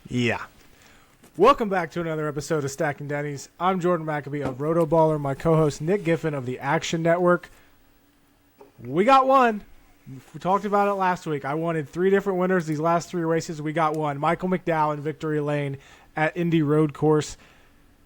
Yeah. Welcome back to another episode of Stacking Dennys. I'm Jordan McAbee of RotoBaller, my co-host Nick Giffen of the Action Network. We got one. We talked about it last week. I wanted 3 different winners these last 3 races. We got one. Michael McDowell in Victory Lane at Indy Road Course.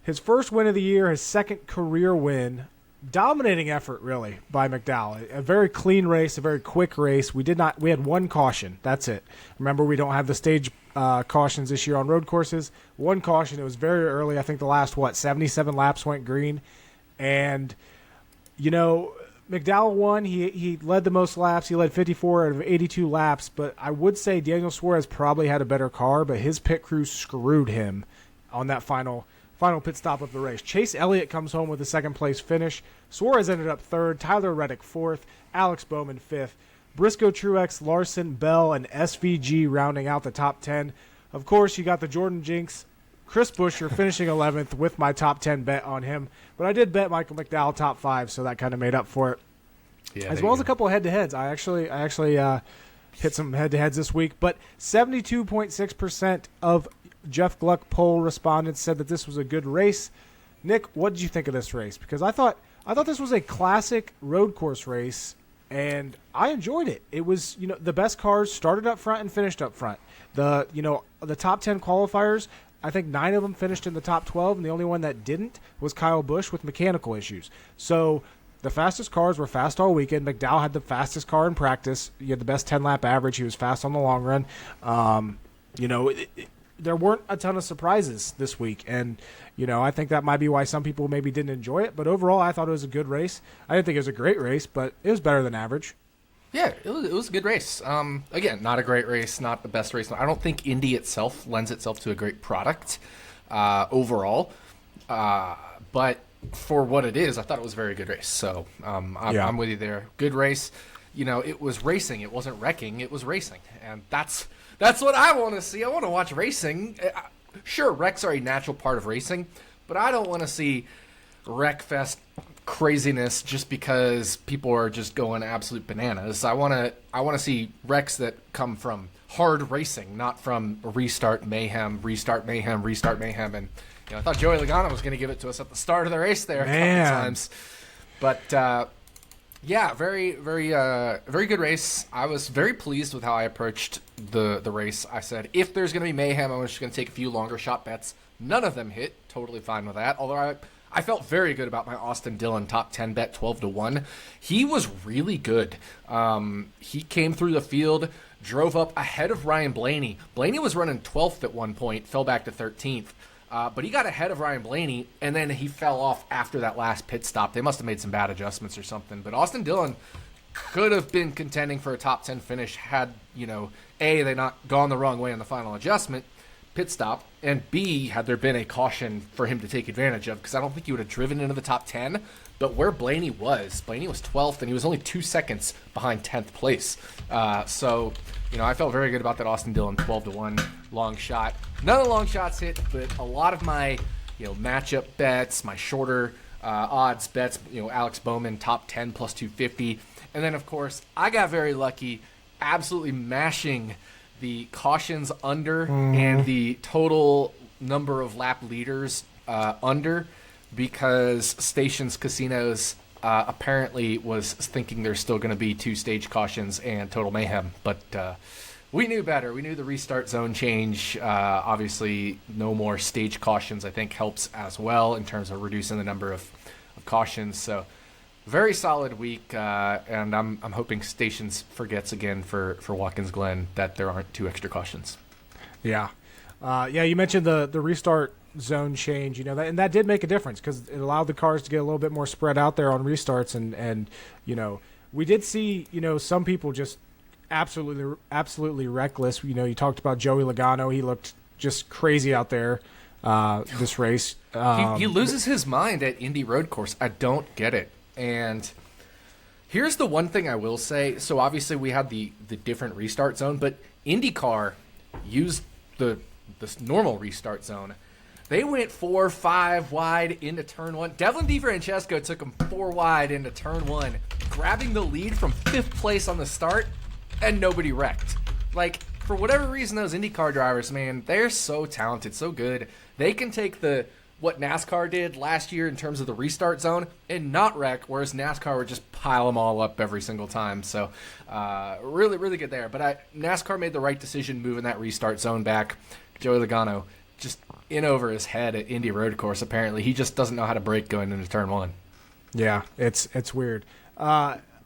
His first win of the year, his second career win. Dominating effort, really, by McDowell. A very clean race, a very quick race. We had 1 caution. That's it. Remember, we don't have the stage cautions this year on road courses. 1 caution. It was very early. I think the last, 77 laps went green. And, McDowell won. He led the most laps. He led 54 out of 82 laps. But I would say Daniel Suarez probably had a better car, but his pit crew screwed him on that final pit stop of the race. Chase Elliott comes home with a second-place finish. Suarez ended up 3rd. Tyler Reddick 4th. Alex Bowman 5th. Briscoe, Truex, Larson, Bell, and SVG rounding out the top 10. Of course, you got the Jordan Jinx. Chris Buescher finishing 11th with my top 10 bet on him. But I did bet Michael McDowell top 5, so that kind of made up for it. Yeah, as well as a couple of head-to-heads. I actually hit some head-to-heads this week. But 72.6% of Jeff Gluck poll respondents said that this was a good race. Nick, what did you think of this race? Because I thought this was a classic road course race, and I enjoyed it. It was, the best cars started up front and finished up front. The top 10 qualifiers, I think 9 of them finished in the top 12, and the only one that didn't was Kyle Busch with mechanical issues. So the fastest cars were fast all weekend. McDowell had the fastest car in practice. He had the best 10-lap average. He was fast on the long run. There weren't a ton of surprises this week, and I think that might be why some people maybe didn't enjoy it. But overall, I thought it was a good race. I didn't think it was a great race, but it was better than average. Yeah, it was a good race. Again, not a great race, not the best race. I don't think Indy itself lends itself to a great product overall, but for what it is, I thought it was a very good race. So I'm with you there. Good race. It was racing. It wasn't wrecking. It was racing, and that's what I want to see. I want to watch racing. Sure, wrecks are a natural part of racing, but I don't want to see wreckfest craziness just because people are just going absolute bananas. I want to see wrecks that come from hard racing, not from restart mayhem. And I thought Joey Logano was going to give it to us at the start of the race there a couple times, but. Yeah, very, very, very good race. I was very pleased with how I approached the race. I said, if there's going to be mayhem, I'm just going to take a few longer shot bets. None of them hit. Totally fine with that. Although I felt very good about my Austin Dillon top 10 bet, 12-1. He was really good. He came through the field, drove up ahead of Ryan Blaney. Blaney was running 12th at one point, fell back to 13th. But he got ahead of Ryan Blaney, and then he fell off after that last pit stop. They must have made some bad adjustments or something. But Austin Dillon could have been contending for a top 10 finish had, A, they not gone the wrong way on the final adjustment, pit stop, and B, had there been a caution for him to take advantage of, because I don't think he would have driven into the top 10. But where Blaney was 12th, and he was only 2 seconds behind 10th place. So I felt very good about that Austin Dillon 12-1 long shot. None of the long shots hit, but a lot of my matchup bets, my shorter odds bets, Alex Bowman top 10 plus 250. And then, of course, I got very lucky absolutely mashing the cautions under and the total number of lap leaders under, because Stations Casinos apparently was thinking there's still going to be 2 stage cautions and total mayhem. But we knew better. We knew the restart zone change. Obviously, no more stage cautions, I think, helps as well in terms of reducing the number of cautions. So very solid week, and I'm hoping Stations forgets again for Wakins Glen that there aren't 2 extra cautions. Yeah. You mentioned the restart zone change, and that did make a difference because it allowed the cars to get a little bit more spread out there on restarts, and we did see some people just absolutely reckless. You talked about Joey Logano. He looked just crazy out there this race. He loses his mind at Indy Road Course. I don't get it. And here's the one thing I will say. So obviously we had the different restart zone, but IndyCar used this normal restart zone. They went 4-5 wide into turn 1. Devlin DeFrancesco took them 4 wide into turn 1, grabbing the lead from 5th place on the start, and nobody wrecked. Like, for whatever reason, those IndyCar drivers, man, they're so talented, so good. They can take what NASCAR did last year in terms of the restart zone and not wreck, whereas NASCAR would just pile them all up every single time. So really, really good there. But NASCAR made the right decision moving that restart zone back. Joey Logano just in over his head at Indy Road Course, apparently. He just doesn't know how to brake going into turn one. Yeah, it's weird.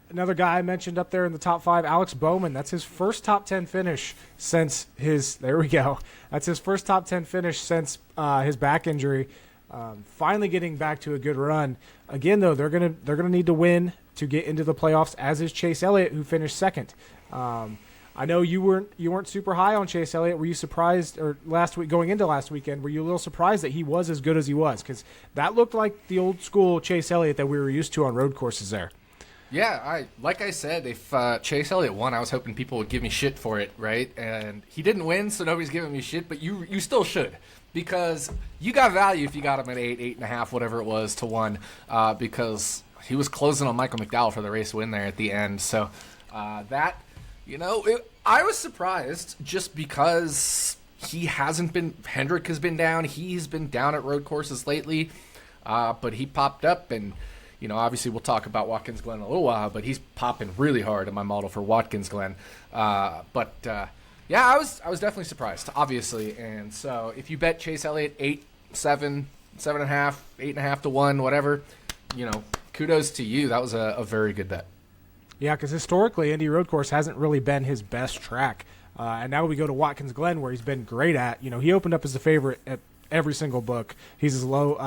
Another guy I mentioned up there in the top 5, Alex Bowman. That's his first top 10 finish since there we go. That's his first top 10 finish since his back injury. Finally getting back to a good run. Again, though, they're gonna need to win to get into the playoffs, as is Chase Elliott, who finished second. I know you weren't super high on Chase Elliott. Were you surprised, or going into last weekend, were you a little surprised that he was as good as he was? Because that looked like the old school Chase Elliott that we were used to on road courses there. Yeah, like I said, if Chase Elliott won, I was hoping people would give me shit for it, right? And he didn't win, so nobody's giving me shit, but you still should, because you got value if you got him at 8.5, whatever it was, to 1, because he was closing on Michael McDowell for the race win there at the end. So I was surprised just because Hendrick has been down. He's been down at road courses lately, but he popped up and, obviously we'll talk about Wakins Glen in a little while, but he's popping really hard in my model for Watkins Glen. I was definitely surprised, obviously. And so if you bet Chase Elliott 8, 7, 7.5, 8.5 to 1, whatever, kudos to you. That was a very good bet. Yeah, because historically, Indy Road Course hasn't really been his best track. And now we go to Watkins Glen, where he's been great at. He opened up as a favorite at every single book. He's as low,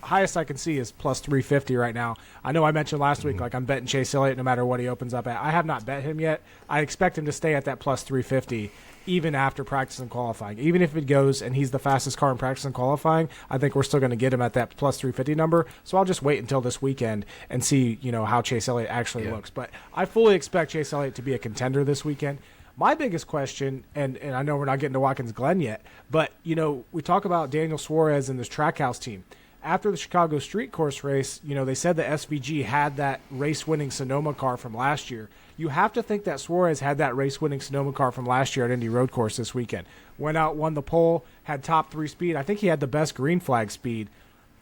highest I can see is plus 350 right now. I know I mentioned last week, I'm betting Chase Elliott no matter what he opens up at. I have not bet him yet. I expect him to stay at that plus 350 even after practice and qualifying. Even if it goes and he's the fastest car in practice and qualifying, I think we're still going to get him at that plus 350 number. So I'll just wait until this weekend and see, how Chase Elliott actually looks. But I fully expect Chase Elliott to be a contender this weekend. My biggest question, and I know we're not getting to Watkins Glen yet, but, we talk about Daniel Suarez and this Trackhouse team. After the Chicago Street Course race, they said that SVG had that race-winning Sonoma car from last year. You have to think that Suarez had that race-winning Sonoma car from last year at Indy Road Course this weekend. Went out, won the pole, had top 3 speed. I think he had the best green flag speed.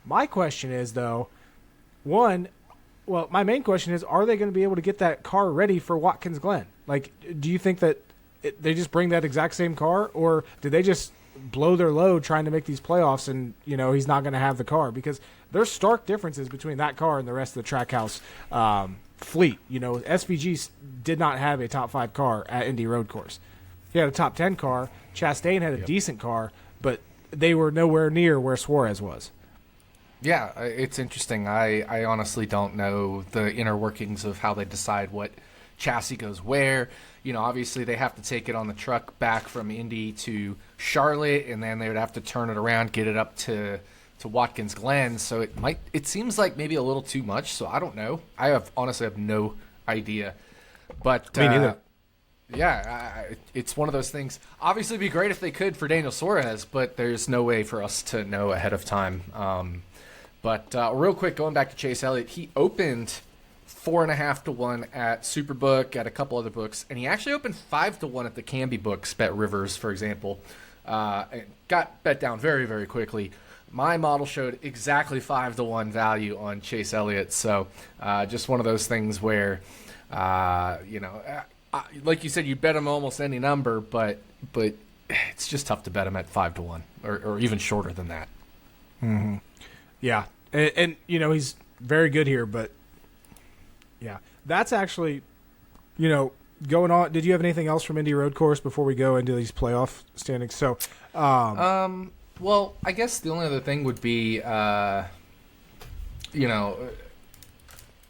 My question is, though, my main question is, are they going to be able to get that car ready for Watkins Glen? Do you think that they just bring that exact same car, or did they just blow their load trying to make these playoffs and, he's not going to have the car? Because there's stark differences between that car and the rest of the Trackhouse fleet. SVG did not have a top 5 car at Indy Road Course. He had a top 10 car. Chastain had a decent car, but they were nowhere near where Suarez was. Yeah, it's interesting. I honestly don't know the inner workings of how they decide what chassis goes where. Obviously they have to take it on the truck back from Indy to Charlotte, and then they would have to turn it around, get it up to Watkins Glen. So it seems like maybe a little too much. So I don't know. I honestly have no idea. But me neither. It's one of those things. Obviously, it'd be great if they could for Daniel Suarez, but there's no way for us to know ahead of time. But real quick, going back to Chase Elliott, he opened 4.5 to 1 at Superbook, at a couple other books, and he actually opened 5 to 1 at the Canby books, Bet Rivers, for example. And got bet down very, very quickly. My model showed exactly 5 to 1 value on Chase Elliott, so just one of those things where, like you said, you bet him almost any number, but it's just tough to bet him at 5 to 1, or even shorter than that. Mm-hmm. Yeah, and he's very good here, but. Yeah, that's actually, going on. Did you have anything else from Indy Road Course before we go into these playoff standings? So, well, I guess the only other thing would be,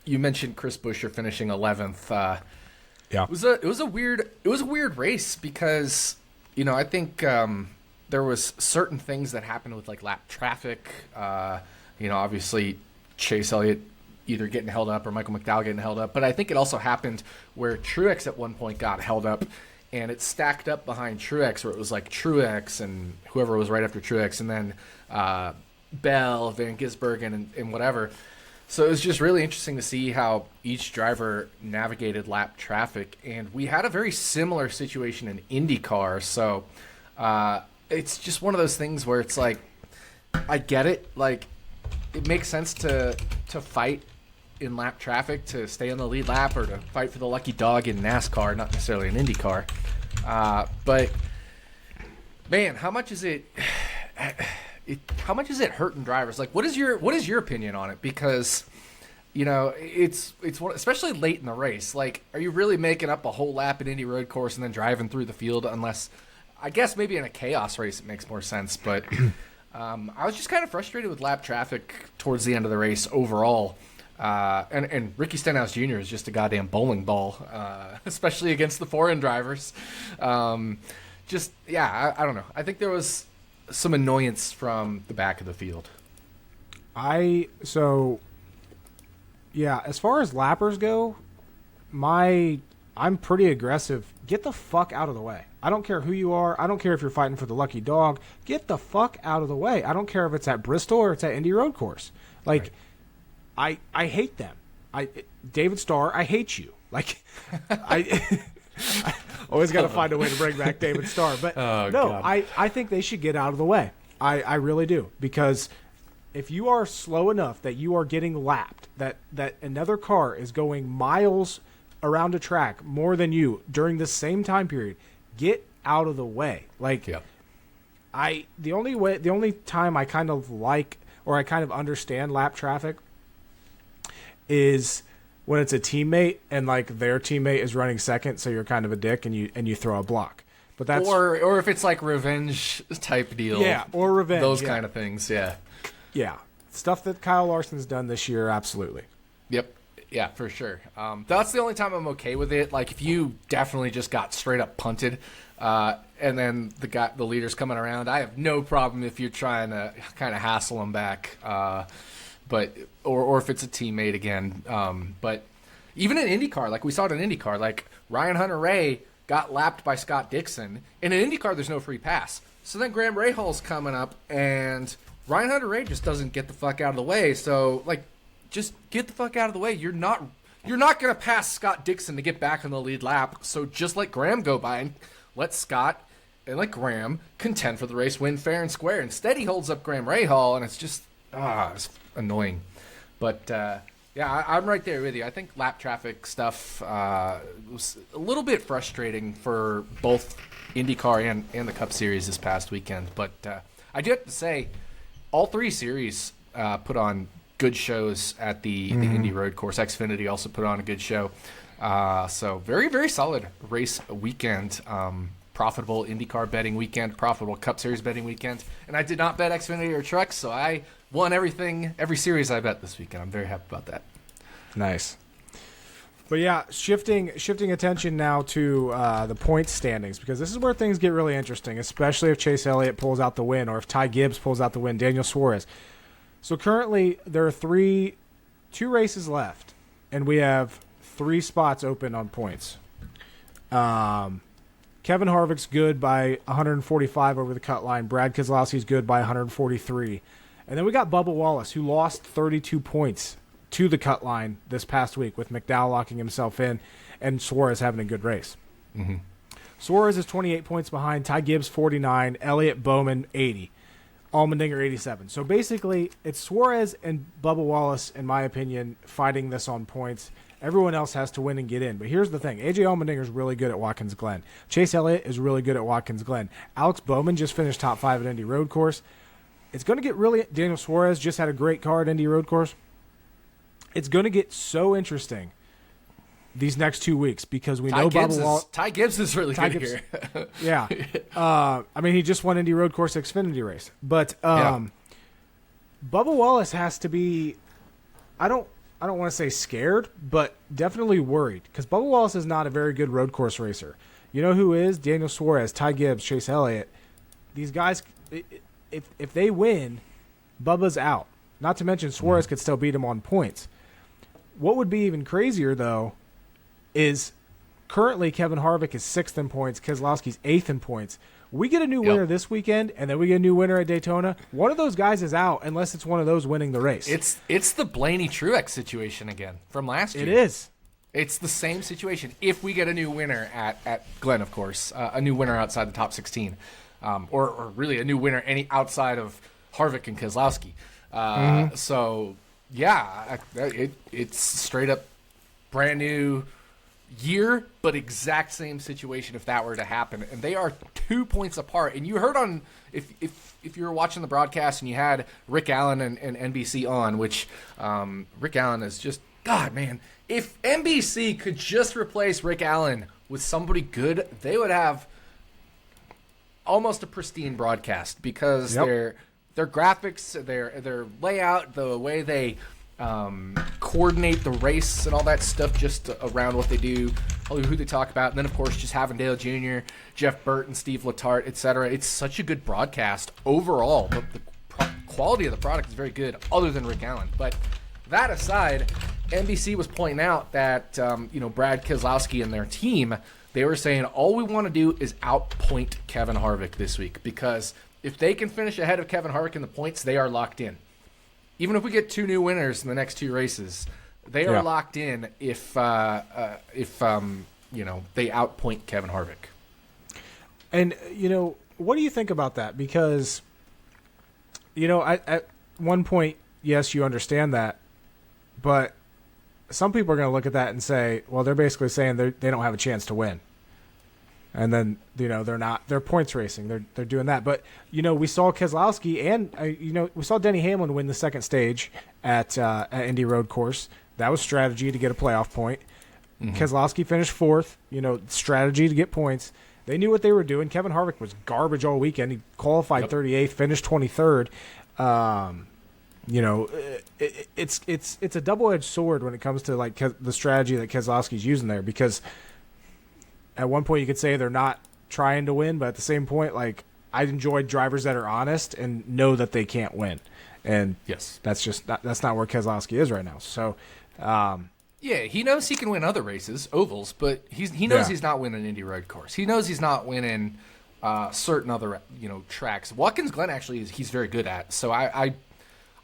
you mentioned Chris Buescher finishing 11th. Yeah, it was a weird race because, I think there was certain things that happened with lap traffic. Obviously Chase Elliott either getting held up or Michael McDowell getting held up. But I think it also happened where Truex at one point got held up, and it stacked up behind Truex, where it was Truex and whoever was right after Truex, and then Bell, Van Gisbergen, and whatever. So it was just really interesting to see how each driver navigated lap traffic, and we had a very similar situation in IndyCar. So it's just one of those things where it's like, I get it. Like, it makes sense to fight in lap traffic to stay on the lead lap, or to fight for the lucky dog in NASCAR, not necessarily in IndyCar. But man, how much is it hurting drivers? Like, what is your opinion on it? Because, you know, it's one, especially late in the race. Like, are you really making up a whole lap at Indy Road Course and then driving through the field? Unless, I guess maybe in a chaos race it makes more sense. But I was just kind of frustrated with lap traffic towards the end of the race overall. And Ricky Stenhouse Jr. is just a goddamn bowling ball, especially against the foreign drivers. I don't know. I think there was some annoyance from the back of the field. As far as lappers go, I'm pretty aggressive. Get the fuck out of the way. I don't care who you are. I don't care if you're fighting for the lucky dog. Get the fuck out of the way. I don't care if it's at Bristol or it's at Indy Road Course. Like, right. I hate them. David Starr, I hate you. Like, I always got to find a way to bring back David Starr. But I think they should get out of the way. I really do. Because if you are slow enough that you are getting lapped, that another car is going miles around a track more than you during the same time period, get out of the way. Like, the only time I kind of like, or I kind of understand lap traffic is when it's a teammate and like their teammate is running second, so you're kind of a dick and you throw a block. But that's or if it's like revenge type deal. Yeah, or revenge. Those kind of things, yeah. Yeah. Stuff that Kyle Larson's done this year, absolutely. Yep. Yeah, for sure. That's the only time I'm okay with it. Like, if you definitely just got straight up punted, and then the leader's coming around, I have no problem if you're trying to kind of hassle them back. But if it's a teammate again. But even in IndyCar, like we saw it in IndyCar, like Ryan Hunter-Reay got lapped by Scott Dixon. In an IndyCar, there's no free pass. So then Graham Rahal's coming up, and Ryan Hunter-Reay just doesn't get the fuck out of the way. So, like, just get the fuck out of the way. You're not going to pass Scott Dixon to get back on the lead lap. So just let Graham go by and let Scott and let Graham contend for the race, win fair and square. Instead, he holds up Graham Rahal, and it's just it's annoying. But I'm right there with you. I think lap traffic stuff was a little bit frustrating for both IndyCar and the Cup Series this past weekend. But I do have to say, all three series put on good shows at the Indy Road Course. Xfinity also put on a good show. So very, very solid race weekend. Profitable IndyCar betting weekend, profitable Cup Series betting weekend. And I did not bet Xfinity or Trucks, so I won every series I bet this weekend. I'm very happy about that. Nice. But yeah, shifting attention now to the points standings, because this is where things get really interesting, especially if Chase Elliott pulls out the win or if Ty Gibbs pulls out the win, Daniel Suarez. So currently there are two races left, and we have 3 spots open on points. Kevin Harvick's good by 145 over the cut line. Brad Keselowski's good by 143. And then we got Bubba Wallace, who lost 32 points to the cut line this past week, with McDowell locking himself in and Suarez having a good race. Mm-hmm. Suarez is 28 points behind. Ty Gibbs 49. Elliott, Bowman 80. Allmendinger 87. So basically, it's Suarez and Bubba Wallace, in my opinion, fighting this on points. Everyone else has to win and get in. But here's the thing. A.J. Allmendinger is really good at Watkins Glen. Chase Elliott is really good at Watkins Glen. Alex Bowman just finished top 5 at Indy Road Course. It's going to get really... Daniel Suarez just had a great car at Indy Road Course. It's going to get so interesting these next 2 weeks, because we know Bubba Wallace... Ty Gibbs is really good here. Yeah. I mean, he just won Indy Road Course Xfinity race. But Bubba Wallace has to be... I don't want to say scared, but definitely worried, because Bubba Wallace is not a very good road course racer. You know who is? Daniel Suarez, Ty Gibbs, Chase Elliott. These guys, if they win, Bubba's out. Not to mention Suarez could still beat him on points. What would be even crazier, though, is currently Kevin Harvick is 6th in points. Keselowski's 8th in points. We get a new winner this weekend, and then we get a new winner at Daytona. One of those guys is out unless it's one of those winning the race. It's the Blaney Truex situation again from last year. It is. It's the same situation. If we get a new winner at Glen, of course, a new winner outside the top 16, or really a new winner outside of Harvick and Keselowski. So, yeah, it's straight up brand new year, but exact same situation if that were to happen. And they are 2 points apart. And you heard on, if you were watching the broadcast and you had Rick Allen and NBC on, which Rick Allen is just, God, man, if NBC could just replace Rick Allen with somebody good, they would have almost a pristine broadcast because their graphics, their layout, the way they coordinate the race and all that stuff just around what they do, who they talk about, and then of course just having Dale Jr., Jeff Burton, Steve Letarte, etc. It's such a good broadcast overall. The quality of the product is very good, other than Rick Allen. But that aside, NBC was pointing out that Brad Keselowski and their team, they were saying all we want to do is outpoint Kevin Harvick this week, because if they can finish ahead of Kevin Harvick in the points, they are locked in. Even if we get 2 new winners in the next 2 races, they are locked in if they outpoint Kevin Harvick. And what do you think about that? Because at one point, yes, you understand that, but some people are going to look at that and say, well, they're basically saying they don't have a chance to win. And then, they're points racing. They're doing that. But, we saw Keselowski and, we saw Denny Hamlin win the second stage at Indy Road Course. That was strategy to get a playoff point. Mm-hmm. Keselowski finished 4th, strategy to get points. They knew what they were doing. Kevin Harvick was garbage all weekend. He qualified 38th, finished 23rd. It's a double-edged sword when it comes to the strategy that Keselowski's using there, because at one point you could say they're not trying to win, but at the same point, I enjoy drivers that are honest and know that they can't win. And yes, that's not where Keselowski is right now. So, he knows he can win other races, ovals, but he knows he's not winning Indy Road Course. He knows he's not winning certain other tracks. Watkins Glen actually he's very good at. So I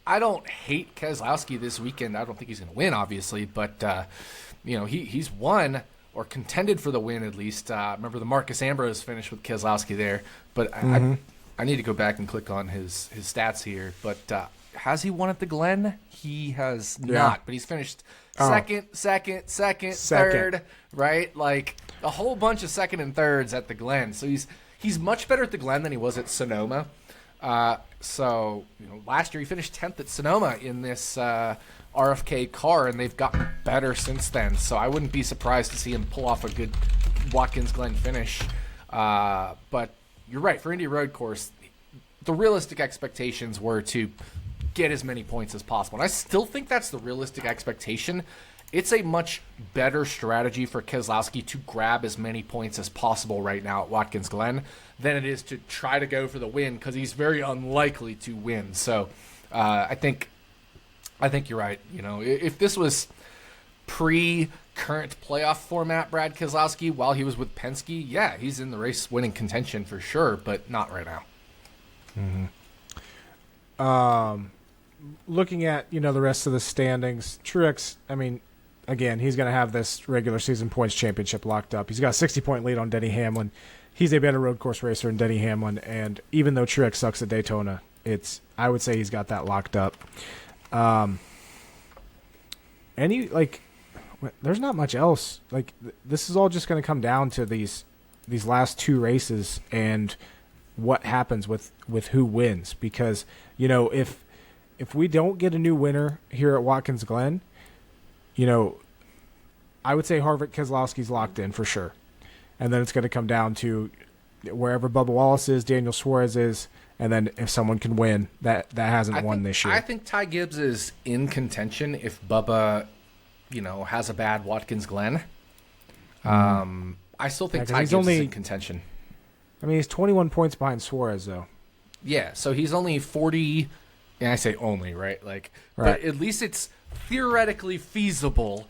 don't hate Keselowski this weekend. I don't think he's going to win, obviously, but he's won or contended for the win at least. Remember the Marcus Ambrose finish with Keselowski there, but I need to go back and click on his stats here. But has he won at the Glen? He has not, but he's finished second, third, right? Like a whole bunch of second and thirds at the Glen. So he's much better at the Glen than he was at Sonoma. So last year he finished 10th at Sonoma in this RFK car, and they've gotten better since then. So I wouldn't be surprised to see him pull off a good Watkins Glen finish. But you're right, for Indy Road Course, the realistic expectations were to get as many points as possible. And I still think that's the realistic expectation. It's a much better strategy for Keselowski to grab as many points as possible right now at Watkins Glen than it is to try to go for the win, because he's very unlikely to win. So I think you're right. If this was pre-current playoff format Brad Keselowski while he was with Penske, he's in the race winning contention for sure, but not right now. Mm-hmm. Looking at the rest of the standings, Truex, again, he's going to have this regular season points championship locked up. He's got a 60-point lead on Denny Hamlin. He's a better road course racer than Denny Hamlin, and even though Truex sucks at Daytona, I would say he's got that locked up. There's not much else. This is all just going to come down to these last 2 races and what happens with who wins, because if we don't get a new winner here at Watkins Glen, I would say Harvick Keselowski's locked in for sure. And then it's going to come down to wherever Bubba Wallace is, Daniel Suarez is, and then if someone can win that hasn't won this year. I think Ty Gibbs is in contention if Bubba, has a bad Watkins Glen. I still think Ty Gibbs is in contention. He's 21 points behind Suarez, though. Yeah, so he's only 40, and I say only, right? But at least it's theoretically feasible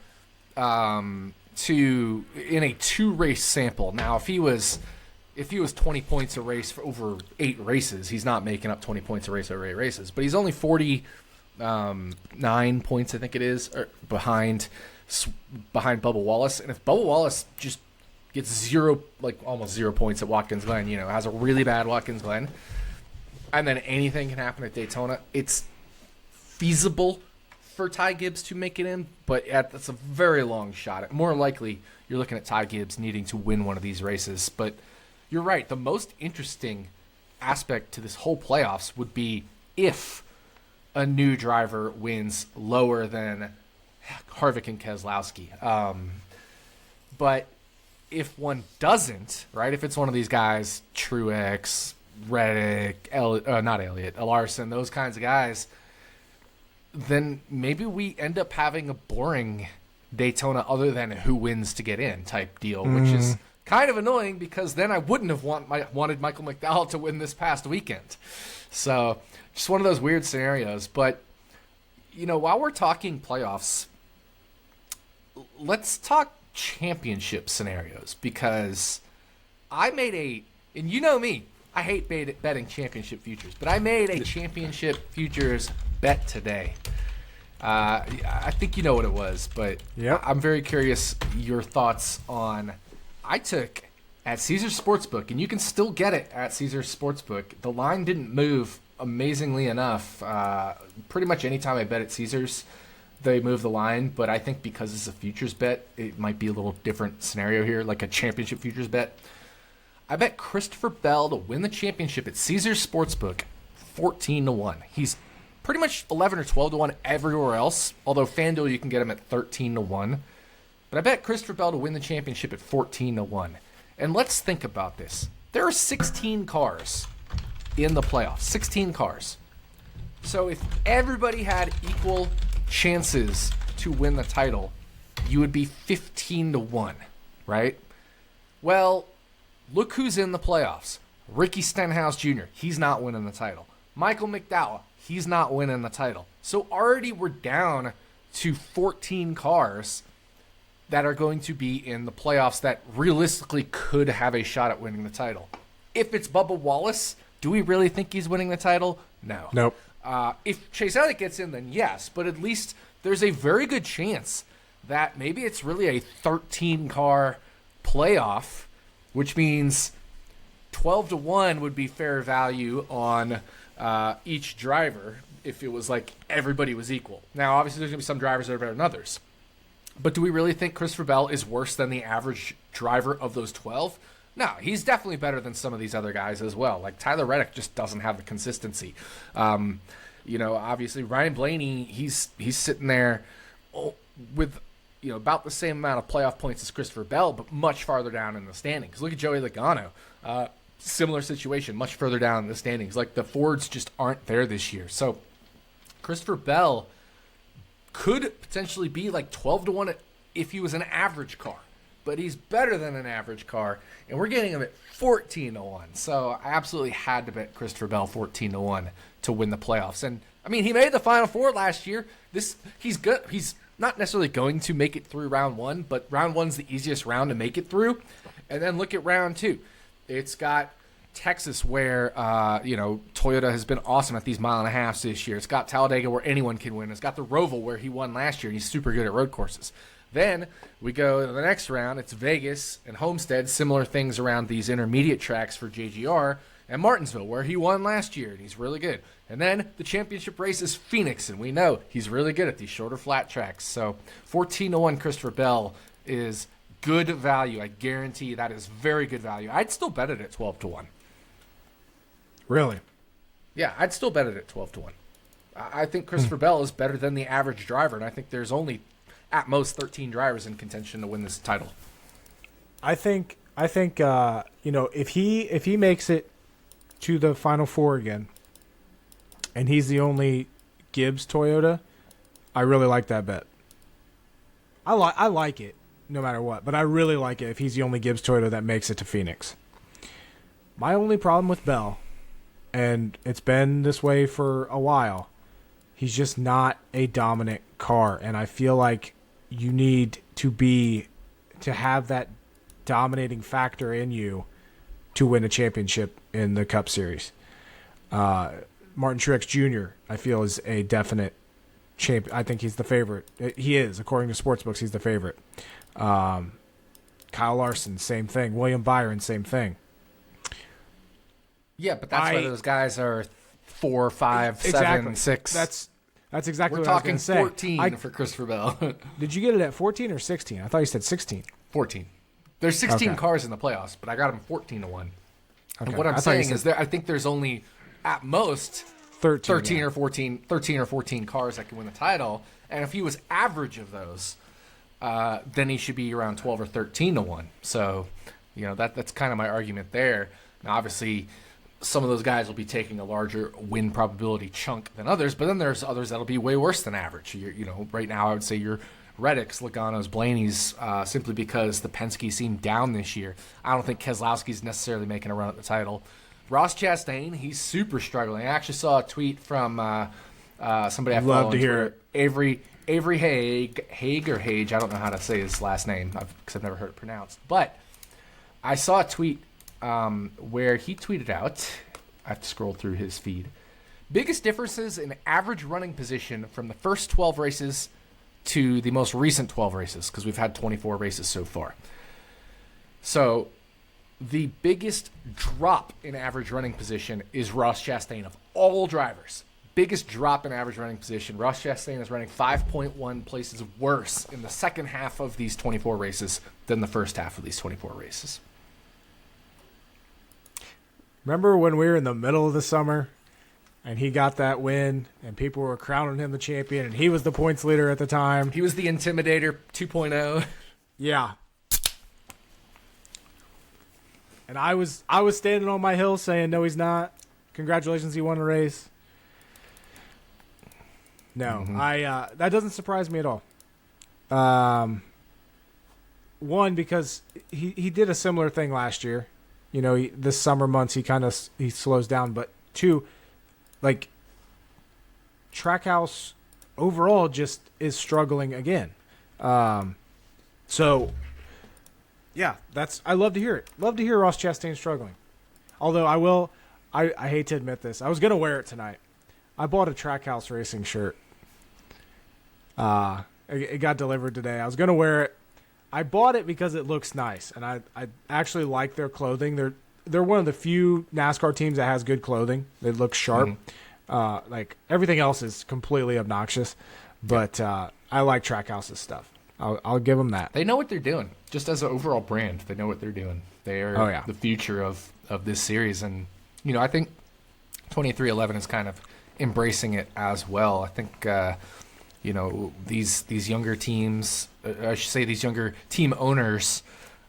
in a 2-race sample. Now, if he was 20 points a race for over 8 races, he's not making up 20 points a race over 8 races. But he's only 49 points, I think it is, behind Bubba Wallace. And if Bubba Wallace just gets almost 0 points at Watkins Glen, has a really bad Watkins Glen, and then anything can happen at Daytona, it's feasible for Ty Gibbs to make it in, but that's a very long shot. More likely, you're looking at Ty Gibbs needing to win one of these races. But you're right. The most interesting aspect to this whole playoffs would be if a new driver wins lower than Harvick and Keselowski. But if one doesn't, right, if it's one of these guys, Truex, Reddick, not Elliott, Larson, those kinds of guys, then maybe we end up having a boring Daytona other than who wins to get in type deal, which is kind of annoying because then I wouldn't have wanted Michael McDowell to win this past weekend. So just one of those weird scenarios. But, while we're talking playoffs, let's talk championship scenarios, because I made and you know me, I hate betting championship futures, but I made a championship futures bet today. I think you know what it was, but yep. I'm very curious your thoughts on. I took at Caesars Sportsbook, and you can still get it at Caesars Sportsbook. The line didn't move amazingly enough. Pretty much any time I bet at Caesars, they move the line, but I think because it's a futures bet, it might be a little different scenario here, like a championship futures bet. I bet Christopher Bell to win the championship at Caesars Sportsbook 14-1. He's pretty much 11 or 12-1 everywhere else, although FanDuel you can get him at 13-1. But I bet Christopher Bell to win the championship at 14-1. And let's think about this. There are 16 cars in the playoffs. 16 cars. So if everybody had equal chances to win the title, you would be 15-1, right? Well, look who's in the playoffs. Ricky Stenhouse Jr., he's not winning the title. Michael McDowell, he's not winning the title. So already we're down to 14 cars that are going to be in the playoffs that realistically could have a shot at winning the title. If it's Bubba Wallace, do we really think he's winning the title? No. Nope. If Chase Elliott gets in, then yes, but at least there's a very good chance that maybe it's really a 13-car playoff, which means 12-1 would be fair value on each driver if it was like everybody was equal. Now, obviously, there's going to be some drivers that are better than others. But do we really think Christopher Bell is worse than the average driver of those 12? No, he's definitely better than some of these other guys as well. Like Tyler Reddick just doesn't have the consistency. Obviously Ryan Blaney, he's sitting there with about the same amount of playoff points as Christopher Bell, but much farther down in the standings. Look at Joey Logano. Similar situation, much further down in the standings. Like the Fords just aren't there this year. So Christopher Bell could potentially be like 12-1 if he was an average car. But he's better than an average car, and we're getting him at 14-1. So I absolutely had to bet Christopher Bell 14-1 to win the playoffs. And I mean, he made the Final Four last year. He's good. He's not necessarily going to make it through round one, but round one's the easiest round to make it through. And then look at round two. It's got Texas, where Toyota has been awesome at these 1.5 miles this year. It's got Talladega, where anyone can win. It's got the Roval, where he won last year, and he's super good at road courses. Then we go to the next round. It's Vegas and Homestead, similar things around these intermediate tracks for JGR, and Martinsville, where he won last year, and he's really good. And then the championship race is Phoenix, and we know he's really good at these shorter flat tracks. So 14-1 Christopher Bell is good value. I guarantee that is very good value. I'd still bet it at 12-1. Really? Yeah, I'd still bet it at 12-1. I think Christopher Bell is better than the average driver, and I think there's only at most 13 drivers in contention to win this title. I think if he makes it to the Final Four again, and he's the only Gibbs Toyota, I really like that bet. I like it no matter what, but I really like it if he's the only Gibbs Toyota that makes it to Phoenix. My only problem with Bell, and it's been this way for a while, he's just not a dominant car, and I feel like you need to be to have that dominating factor in you to win a championship in the Cup Series. Martin Truex Jr., I feel, is a definite champion. I think he's the favorite. He is, according to sportsbooks, he's the favorite. Kyle Larson, same thing. William Byron, same thing. Yeah, but that's why those guys are 4, 5, 7, 6. That's exactly We're what I was talking going to say. 14 for Christopher Bell. Did you get it at 14 or 16? I thought you said 16. 14. There's 16 Okay. cars in the playoffs, but I got them 14-1. Okay. And what I'm saying is I think there's only at most 13 yeah. or 14 cars that can win the title. And if he was average of those, then he should be around 12 or 13-1. So, that's kind of my argument there. Now, obviously, some of those guys will be taking a larger win probability chunk than others, but then there's others that'll be way worse than average. Right now I would say your Reddick's, Logano's, Blaney's, simply because the Penske seem down this year. I don't think Keselowski's necessarily making a run at the title. Ross Chastain, he's super struggling. I actually saw a tweet from somebody I follow on Twitter. Avery Haig or Hage. I don't know how to say his last name because I've never heard it pronounced. But I saw a tweet where he tweeted out, I have to scroll through his feed, biggest differences in average running position from the first 12 races to the most recent 12 races, because we've had 24 races so far. So the biggest drop in average running position is Ross Chastain of all drivers. Biggest drop in average running position. Ross Chastain is running 5.1 places worse in the second half of these 24 races than the first half of these 24 races. Remember when we were in the middle of the summer and he got that win and people were crowning him the champion and he was the points leader at the time? He was the Intimidator 2.0. Yeah. And I was standing on my hill saying, no, he's not. Congratulations, he won the race. No, that doesn't surprise me at all. One, because he did a similar thing last year. This summer months he slows down. But two, like, Trackhouse overall just is struggling again. So, yeah, I love to hear it. Love to hear Ross Chastain struggling. Although I hate to admit this. I was going to wear it tonight. I bought a Trackhouse Racing shirt. It got delivered today. I was going to wear it. I bought it because it looks nice, and I actually like their clothing. They're one of the few NASCAR teams that has good clothing. They look sharp. Like everything else is completely obnoxious, but I like Trackhouse's stuff. I'll give them that. They know what they're doing. Just as an overall brand, they know what they're doing. They are the future of this series, and I think 2311 is kind of embracing it as well. I think these younger teams, I should say these younger team owners,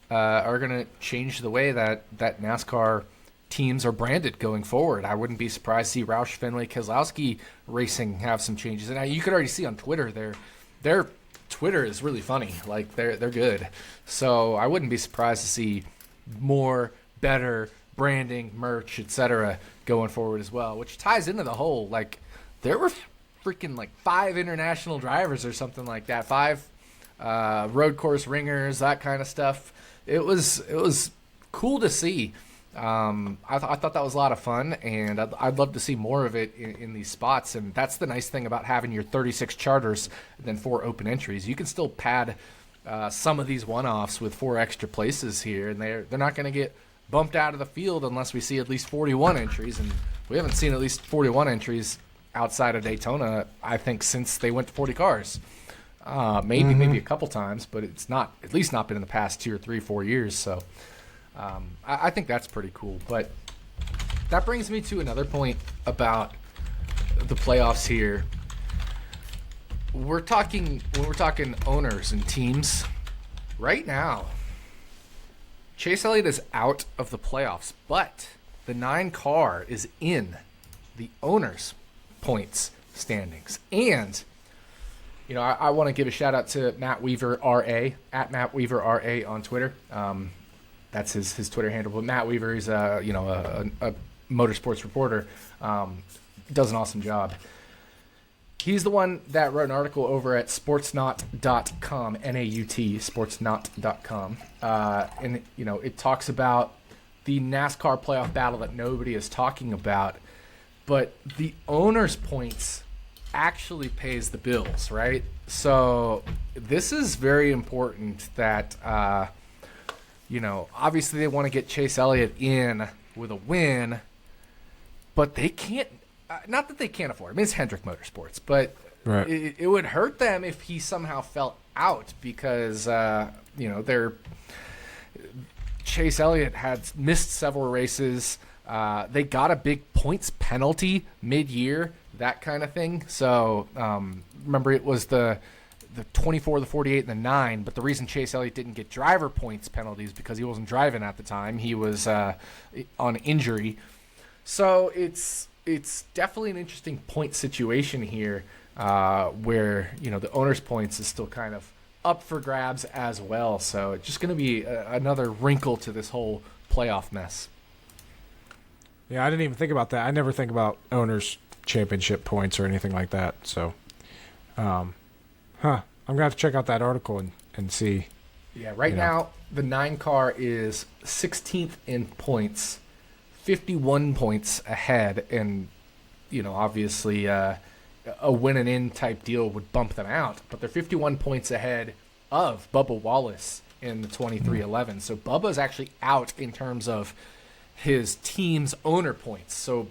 are going to change the way that NASCAR teams are branded going forward. I wouldn't be surprised to see Roush, Fenway, Keselowski Racing have some changes. And you could already see on Twitter their Twitter is really funny. Like they're good. So I wouldn't be surprised to see more, better branding, merch, etc. going forward as well, which ties into the whole, like, there were freaking like 5 international drivers or something like that, 5 road course ringers, that kind of stuff. It was cool to see. I thought that was a lot of fun, and I'd love to see more of it in these spots. And that's the nice thing about having your 36 charters and then 4 open entries. You can still pad some of these one-offs with 4 extra places here, and they're not going to get bumped out of the field unless we see at least 41 entries. And we haven't seen at least 41 entries outside of Daytona, I think, since they went to 40 cars. Maybe a couple times, but it's not, at least not been in the past 2 or 3, 4 years. So I think that's pretty cool. But that brings me to another point about the playoffs here. When we're talking owners and teams, right now, Chase Elliott is out of the playoffs, but the 9 car is in the owners' points standings. And I want to give a shout out to Matt Weaver RA at Matt Weaver RA on Twitter. That's his Twitter handle. But Matt Weaver is a motorsports reporter. Does an awesome job. He's the one that wrote an article over at sportsnaut.com, N-A-U-T, sportsnaut.com. And, it talks about the NASCAR playoff battle that nobody is talking about. But the owner's points actually pays the bills, right? So this is very important that, obviously they want to get Chase Elliott in with a win, but they can't. Not that they can't afford it. I mean, it's Hendrick Motorsports, but right. it would hurt them if he somehow fell out because, Chase Elliott had missed several races. They got a big points penalty mid-year, that kind of thing. So, remember, it was the 24, the 48, and the 9, but the reason Chase Elliott didn't get driver points penalties because he wasn't driving at the time. He was on injury. So it's definitely an interesting point situation here where, the owner's points is still kind of up for grabs as well. So it's just going to be another wrinkle to this whole playoff mess. Yeah, I didn't even think about that. I never think about owners' championship points or anything like that. So, I'm going to have to check out that article and see. Yeah, right now the 9 car is 16th in points, 51 points ahead, and obviously a win and in type deal would bump them out, but they're 51 points ahead of Bubba Wallace in the 23-11. So Bubba's actually out in terms of his team's owner points. So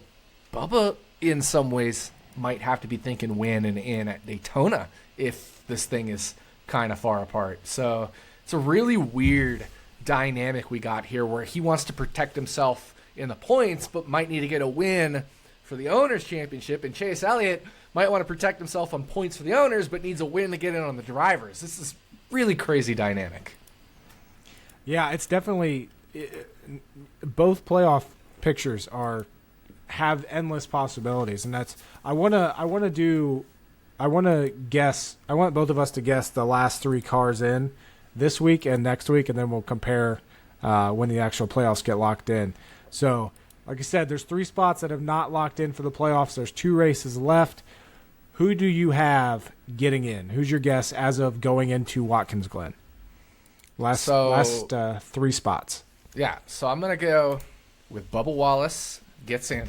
Bubba in some ways might have to be thinking win and in at Daytona if this thing is kind of far apart. So it's a really weird dynamic we got here where he wants to protect himself in the points, but might need to get a win for the owners championship, and Chase Elliott might want to protect himself on points for the owners, but needs a win to get in on the drivers. This is really crazy dynamic. Yeah, it's definitely both playoff pictures have endless possibilities, and that's I want to guess. I want both of us to guess the last 3 cars in this week and next week, and then we'll compare when the actual playoffs get locked in. So, like I said, there's 3 spots that have not locked in for the playoffs. There's 2 races left. Who do you have getting in? Who's your guess as of going into Watkins Glen? Last 3 spots. Yeah, so I'm going to go with Bubba Wallace gets in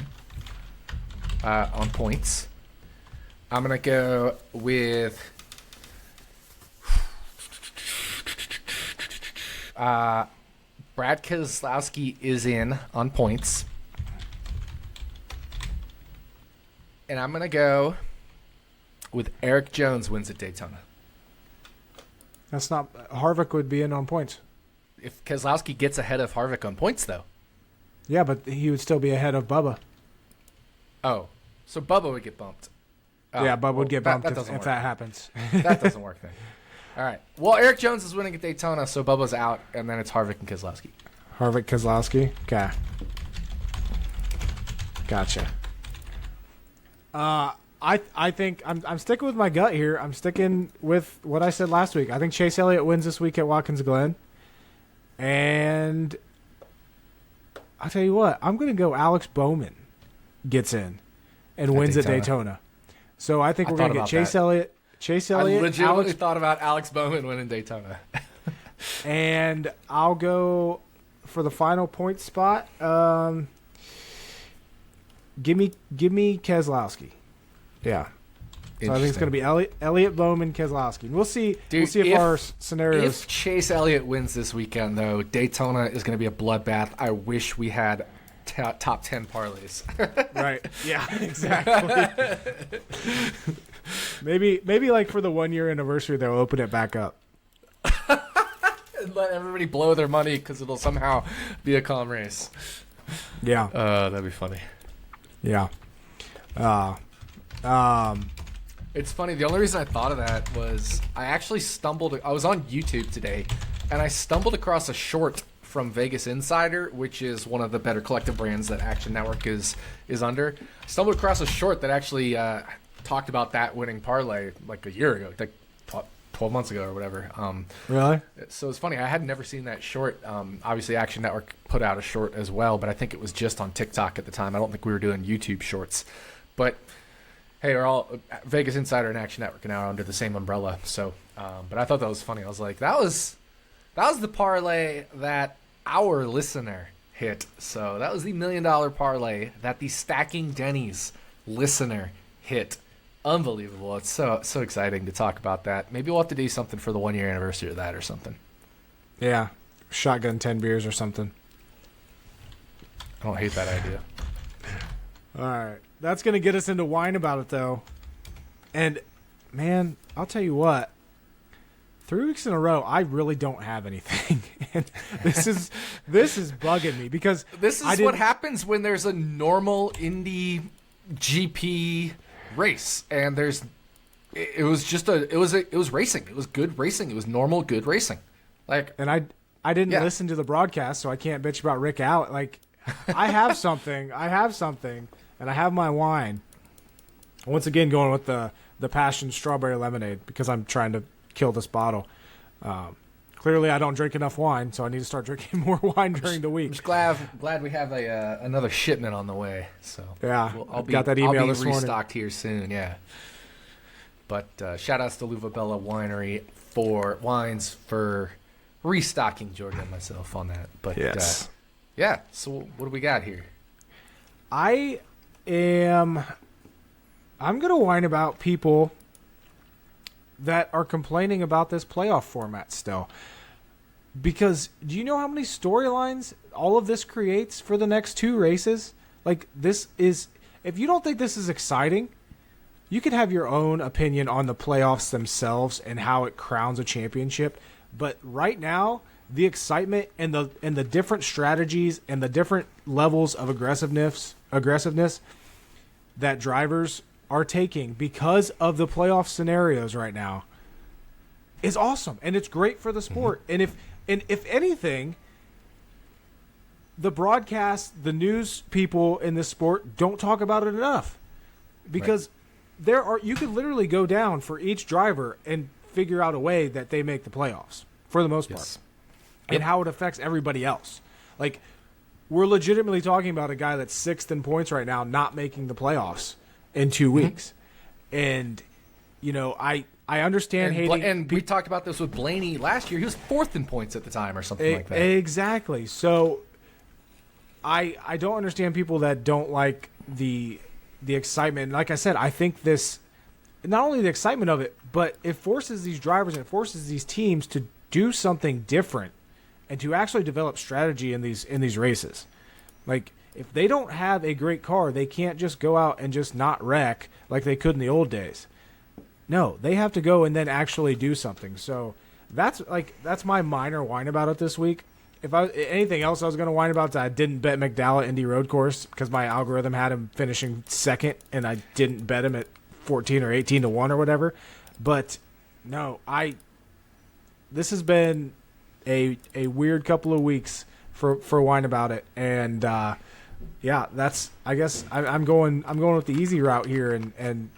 on points. I'm going to go with Brad Keselowski is in on points. And I'm going to go with Eric Jones wins at Daytona. That's not – Harvick would be in on points. If Keselowski gets ahead of Harvick on points, though. Yeah, but he would still be ahead of Bubba. Oh, so Bubba would get bumped. Oh, yeah, Bubba would get bumped if work. that happens. That doesn't work then. All right. Well, Eric Jones is winning at Daytona, so Bubba's out, and then it's Harvick and Keselowski. Harvick, Keselowski? Okay. Gotcha. I think I'm sticking with my gut here. I'm sticking with what I said last week. I think Chase Elliott wins this week at Watkins Glen. And I'll tell you what, I'm going to go Alex Bowman gets in and wins at Daytona. So I think we're going to get Chase Elliott. I legitimately thought about Alex Bowman winning Daytona. And I'll go for the final point spot. Give me Keselowski. Yeah. So I think it's going to be Elliott, Bowman, Keselowski. We'll see. Dude, we'll see if our scenarios. If Chase Elliott wins this weekend, though, Daytona is going to be a bloodbath. I wish we had top 10 parlays. Right. Yeah. Exactly. maybe like for the 1 year anniversary, they'll open it back up. And let everybody blow their money because it'll somehow be a calm race. Yeah. That'd be funny. Yeah. It's funny. The only reason I thought of that was I was on YouTube today, and I stumbled across a short from Vegas Insider, which is one of the better collective brands that Action Network is under. I stumbled across a short that actually talked about that winning parlay like a year ago, like 12 months ago or whatever. Really? So it's funny. I had never seen that short. Obviously, Action Network put out a short as well, but I think it was just on TikTok at the time. I don't think we were doing YouTube shorts. But Hey, are all Vegas Insider and Action Network are now under the same umbrella. So, but I thought that was funny. I was like, that was the parlay that our listener hit. So that was the $1 million parlay that the Stacking Dennys listener hit. Unbelievable. It's so exciting to talk about that. Maybe we'll have to do something for the 1-year anniversary of that or something. Yeah. Shotgun 10 beers or something. I don't hate that idea. All right. That's going to get us into wine about it, though. And, man, I'll tell you what. 3 weeks in a row, I really don't have anything. And this is bugging me because this is what happens when there's a normal Indy GP race, and it was racing. It was good racing. It was normal good racing. And I didn't listen to the broadcast, so I can't bitch about Rick Allen. Like, I have something, and I have my wine. Once again, going with the passion strawberry lemonade because I'm trying to kill this bottle. Clearly, I don't drink enough wine, so I need to start drinking more wine during the week. I'm just glad we have another shipment on the way. So yeah, got that email this morning. Restocked here soon. Yeah. But shout outs to Luvabella Winery for wines for restocking Jordan and myself on that. But yes. So what do we got here? I'm gonna whine about people that are complaining about this playoff format still. Because do you know how many storylines all of this creates for the next 2 races? Like, this is, if you don't think this is exciting, you can have your own opinion on the playoffs themselves and how it crowns a championship. But right now, the excitement and the different strategies and the different levels of aggressiveness that drivers are taking because of the playoff scenarios right now is awesome, and it's great for the sport. Mm-hmm. And if anything, the broadcast, the news people in this sport don't talk about it enough, because you could literally go down for each driver and figure out a way that they make the playoffs for the most part, and how it affects everybody else. Like, we're legitimately talking about a guy that's 6th in points right now, not making the playoffs in 2 weeks. And, you know, I understand hating. And we talked about this with Blaney last year. He was 4th in points at the time or something like that. Exactly. So I don't understand people that don't like the excitement. Like I said, I think this, not only the excitement of it, but it forces these drivers and it forces these teams to do something different and to actually develop strategy in these races. Like, if they don't have a great car, they can't just go out and just not wreck like they could in the old days. No, they have to go and then actually do something. So that's my minor whine about it this week. If anything else I was going to whine about is I didn't bet McDowell at Indy Road Course because my algorithm had him finishing 2nd, and I didn't bet him at 14 or 18 to 1 or whatever. But no, this has been a weird couple of weeks for whine about it, and I guess I'm going with the easy route here and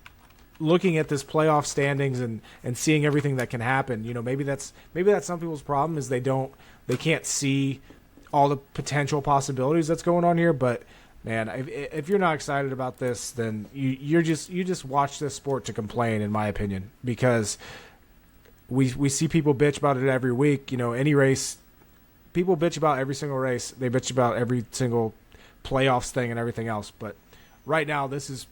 looking at this playoff standings and seeing everything that can happen. You know, maybe that's some people's problem is they can't see all the potential possibilities that's going on here. But man, if you're not excited about this, then you just watch this sport to complain, in my opinion, because we see people bitch about it every week. You know, any race, people bitch about every single race. They bitch about every single playoffs thing and everything else. But right now, this is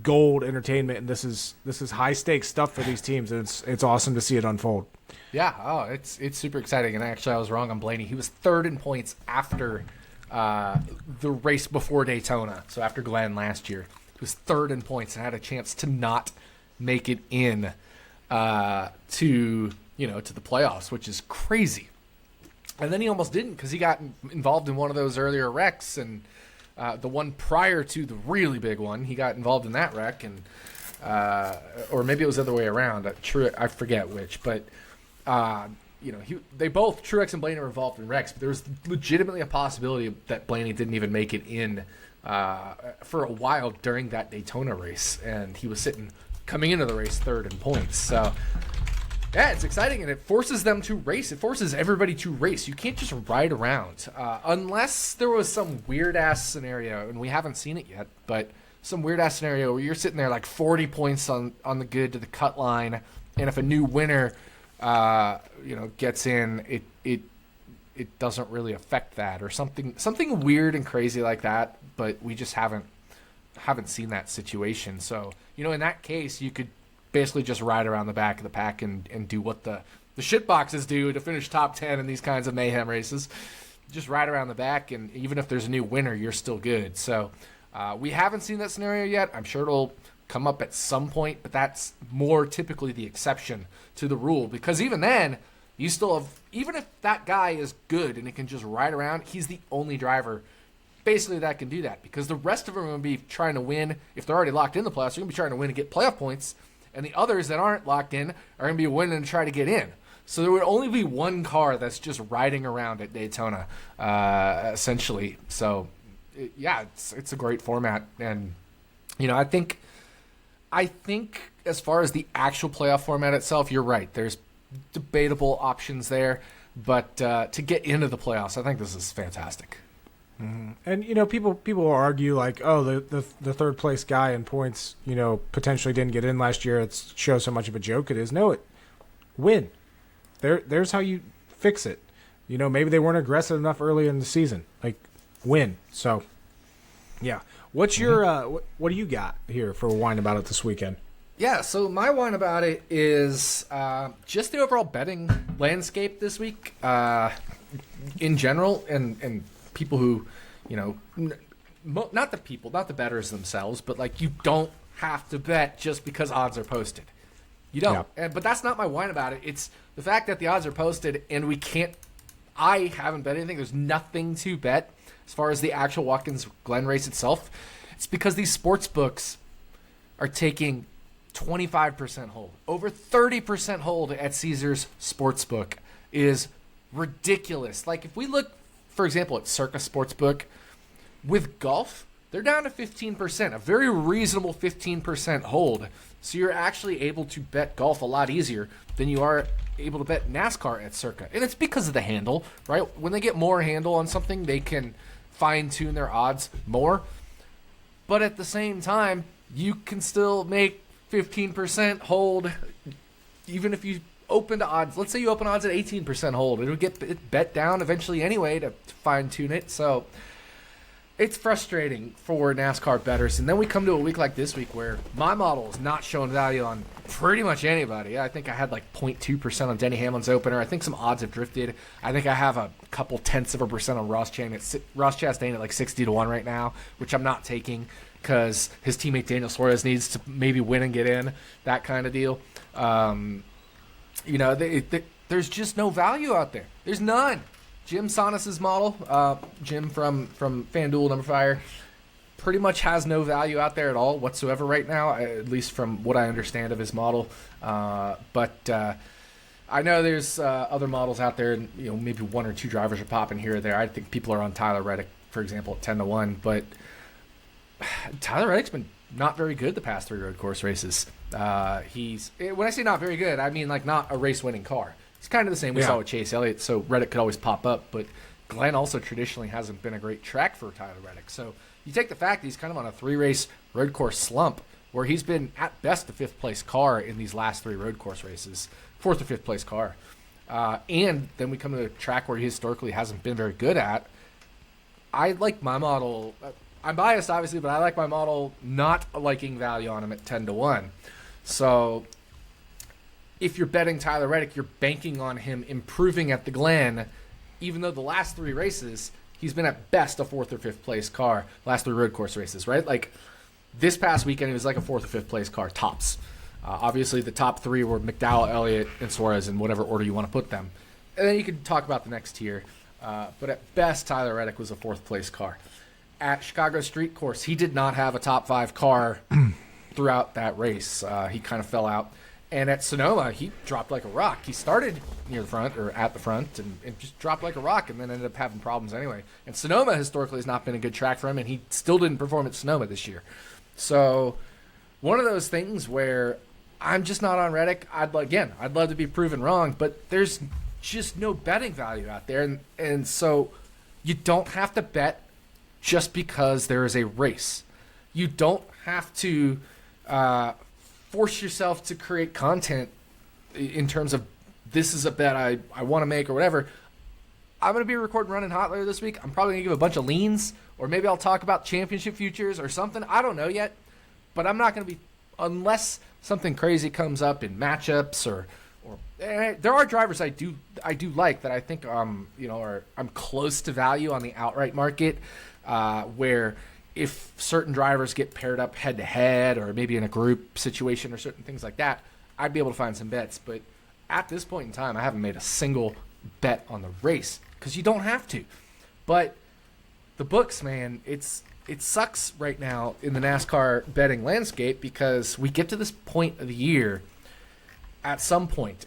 gold entertainment, and this is high stakes stuff for these teams, and it's awesome to see it unfold. Yeah, it's super exciting. And actually, I was wrong on Blaney. He was 3rd in points after the race before Daytona. So after Glen last year, he was 3rd in points and had a chance to not make it in to the playoffs, which is crazy. And then he almost didn't because he got involved in one of those earlier wrecks, and the one prior to the really big one, he got involved in that wreck, and or maybe it was the other way around. I forget which, but they both, Truex and Blaney, were involved in wrecks, but there was legitimately a possibility that Blaney didn't even make it in for a while during that Daytona race, and he was coming into the race 3rd in points. So yeah, it's exciting, and it forces them to race. It forces everybody to race. You can't just ride around unless there was some weird-ass scenario, and we haven't seen it yet, but some weird ass scenario where you're sitting there like 40 points on the good to the cut line, and if a new winner, gets in, it doesn't really affect that, or something weird and crazy like that. But we just haven't seen that situation. So in that case, you could basically just ride around the back of the pack and do what the shit boxes do to finish top 10 in these kinds of mayhem races. Just ride around the back, and even if there's a new winner, you're still good. So we haven't seen that scenario yet. I'm sure it'll come up at some point, but that's more typically the exception to the rule, because even then, you still have, even if that guy is good and he can just ride around, he's the only driver basically that can do that, because the rest of them are going to be trying to win. If they're already locked in the playoffs, they're going to be trying to win and get playoff points, and the others that aren't locked in are going to be winning and try to get in. So there would only be one car that's just riding around at Daytona, essentially. So, it's a great format. And, I think as far as the actual playoff format itself, you're right. There's debatable options there. But to get into the playoffs, I think this is fantastic. Mm-hmm. And, people will argue like, oh, the third place guy in points, potentially didn't get in last year. It shows how much of a joke it is. No, win. There's how you fix it. Maybe they weren't aggressive enough early in the season. Like, win. So, yeah. What's your what do you got here for whine about it this weekend? Yeah, so my whine about it is just the overall betting landscape this week in general, and people who, not the bettors themselves, but like, you don't have to bet just because odds are posted. You don't. Yeah. But that's not my whine about it. It's the fact that the odds are posted and I haven't bet anything. There's nothing to bet as far as the actual Wakins Glen race itself. It's because these sports books are taking 25% hold. Over 30% hold at Caesars Sportsbook is ridiculous. Like, if we look, for example, at Circa Sportsbook, with golf, they're down to 15%, a very reasonable 15% hold. So you're actually able to bet golf a lot easier than you are able to bet NASCAR at Circa. And it's because of the handle, right? When they get more handle on something, they can fine-tune their odds more. But at the same time, you can still make 15% hold, even if you open to odds. Let's say you open odds at 18% hold. It'll get bet down eventually anyway to fine-tune it. So it's frustrating for NASCAR bettors. And then we come to a week like this week where my model is not showing value on pretty much anybody. I think I had like 0.2% on Denny Hamlin's opener. I think some odds have drifted. I think I have a couple tenths of a percent on Ross Chastain at like 60-1 right now, which I'm not taking because his teammate Daniel Suarez needs to maybe win and get in, that kind of deal. There's just no value out there. There's none. Jim Sonis's model, Jim from FanDuel Number Fire, pretty much has no value out there at all whatsoever right now, at least from what I understand of his model. But I know there's other models out there, and maybe one or two drivers are popping here or there. I think people are on Tyler Reddick, for example, at 10-1. But Tyler Reddick's been not very good the past 3 road course races. When I say not very good, I mean like not a race-winning car. It's kind of the same we saw with Chase Elliott, so Reddick could always pop up. But Glen also traditionally hasn't been a great track for Tyler Reddick. So you take the fact that he's kind of on a 3-race road course slump where he's been at best a 5th-place car in these last 3 road course races, 4th or 5th-place car. And then we come to a track where he historically hasn't been very good at. I like my model. I'm biased, obviously, but I like my model not liking value on him at 10-1. So if you're betting Tyler Reddick, you're banking on him improving at the Glen, even though the last 3 races, he's been at best a 4th or 5th place car, last 3 road course races, right? Like this past weekend, he was like a 4th or 5th place car, tops. Obviously, the top 3 were McDowell, Elliott, and Suarez in whatever order you want to put them. And then you can talk about the next tier. But at best, Tyler Reddick was a 4th place car. At Chicago Street Course, he did not have a top 5 car throughout that race. He kind of fell out. And at Sonoma, he dropped like a rock. He started near the front or at the front and just dropped like a rock and then ended up having problems anyway. And Sonoma historically has not been a good track for him, and he still didn't perform at Sonoma this year. So one of those things where I'm just not on Reddick. I'd love to be proven wrong, but there's just no betting value out there. And so you don't have to bet just because there is a race. You don't have to force yourself to create content in terms of this is a bet I want to make or whatever. I'm going to be recording Running Hot later this week. I'm probably going to give a bunch of leans, or maybe I'll talk about championship futures or something. I don't know yet, but I'm not going to be, unless something crazy comes up in matchups or there are drivers I do like that I think I'm close to value on the outright market, where if certain drivers get paired up head to head or maybe in a group situation or certain things like that, I'd be able to find some bets. But at this point in time, I haven't made a single bet on the race because you don't have to. But the books, man, it sucks right now in the NASCAR betting landscape because we get to this point of the year. At some point,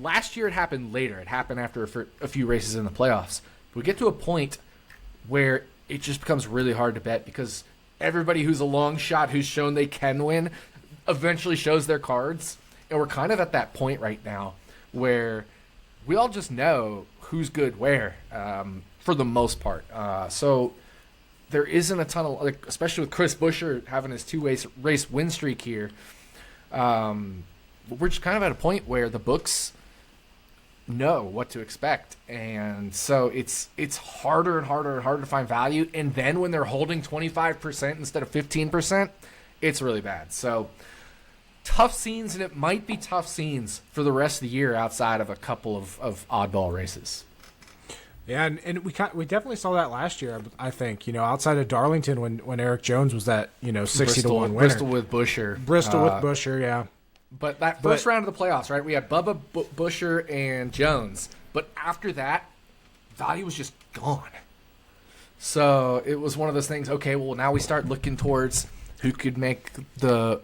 last year it happened later. It happened after a few races in the playoffs. We get to a point where it just becomes really hard to bet because everybody who's a long shot, who's shown they can win, eventually shows their cards. And we're kind of at that point right now where we all just know who's good where, for the most part. So there isn't a ton of, especially with Chris Buescher having his two-race win streak here. We're just kind of at a point where the books know what to expect, and so it's harder and harder and harder to find value. And then when they're holding 25% instead of 15%, it's really bad. So tough scenes, and it might be tough scenes for the rest of the year outside of a couple of oddball races. Yeah, and we definitely saw that last year. I think outside of Darlington when Eric Jones was that 60 to 1 winner. Bristol with Buescher. Yeah. But that first round of the playoffs, right? We had Bubba, Buescher, and Jones. But after that, value was just gone. So it was one of those things. Okay, well now we start looking towards who could make the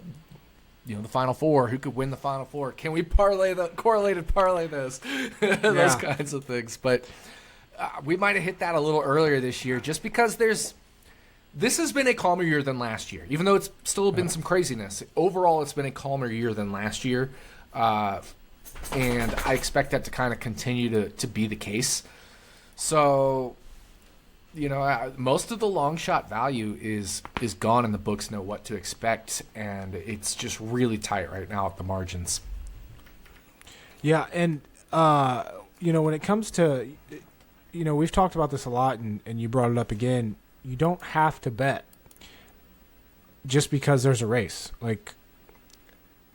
Final Four, who could win the Final Four. Can we correlated parlay those those kinds of things? But we might have hit that a little earlier this year just because this has been a calmer year than last year, even though it's still been some craziness. Overall, it's been a calmer year than last year, and I expect that to kind of continue to be the case. So, most of the long shot value is gone, and the books know what to expect, and it's just really tight right now at the margins. Yeah, and when it comes to we've talked about this a lot, and you brought it up again. You don't have to bet just because there's a race. Like,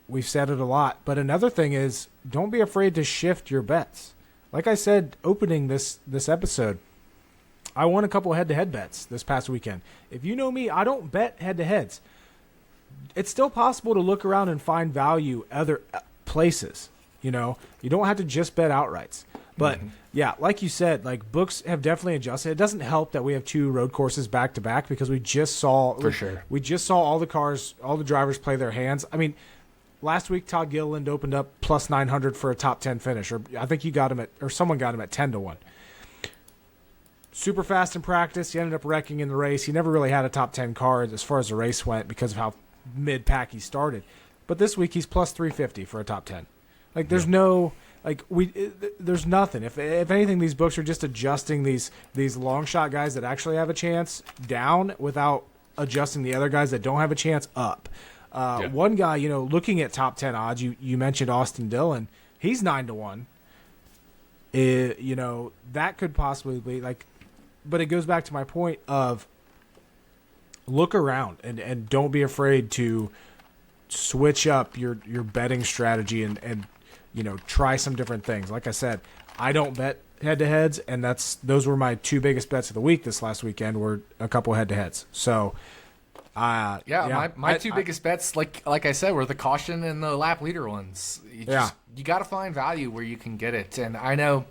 we've said it a lot. But another thing is, don't be afraid to shift your bets. Like I said opening this episode, I won a couple head-to-head bets this past weekend. If you know me, I don't bet head-to-heads. It's still possible to look around and find value other places. You don't have to just bet outrights. But, yeah, like you said, books have definitely adjusted. It doesn't help that we have two road courses back-to-back because we just saw we just saw all the drivers play their hands. I mean, last week Todd Gilliland opened up plus 900 for a top 10 finish, or I think someone got him at 10 to 1. Super fast in practice. He ended up wrecking in the race. He never really had a top 10 card as far as the race went because of how mid-pack he started. But this week he's plus 350 for a top 10. There's there's nothing. If anything, these books are just adjusting these long shot guys that actually have a chance down without adjusting the other guys that don't have a chance up. One guy, looking at top 10 odds, you mentioned Austin Dillon. He's 9 to 1. That could possibly be but it goes back to my point of look around and don't be afraid to switch up your betting strategy and try some different things. Like I said, I don't bet head-to-heads, and those were my two biggest bets of the week this last weekend were a couple head-to-heads. So, my two biggest bets, like I said, were the caution and the lap leader ones. You got to find value where you can get it, and I know,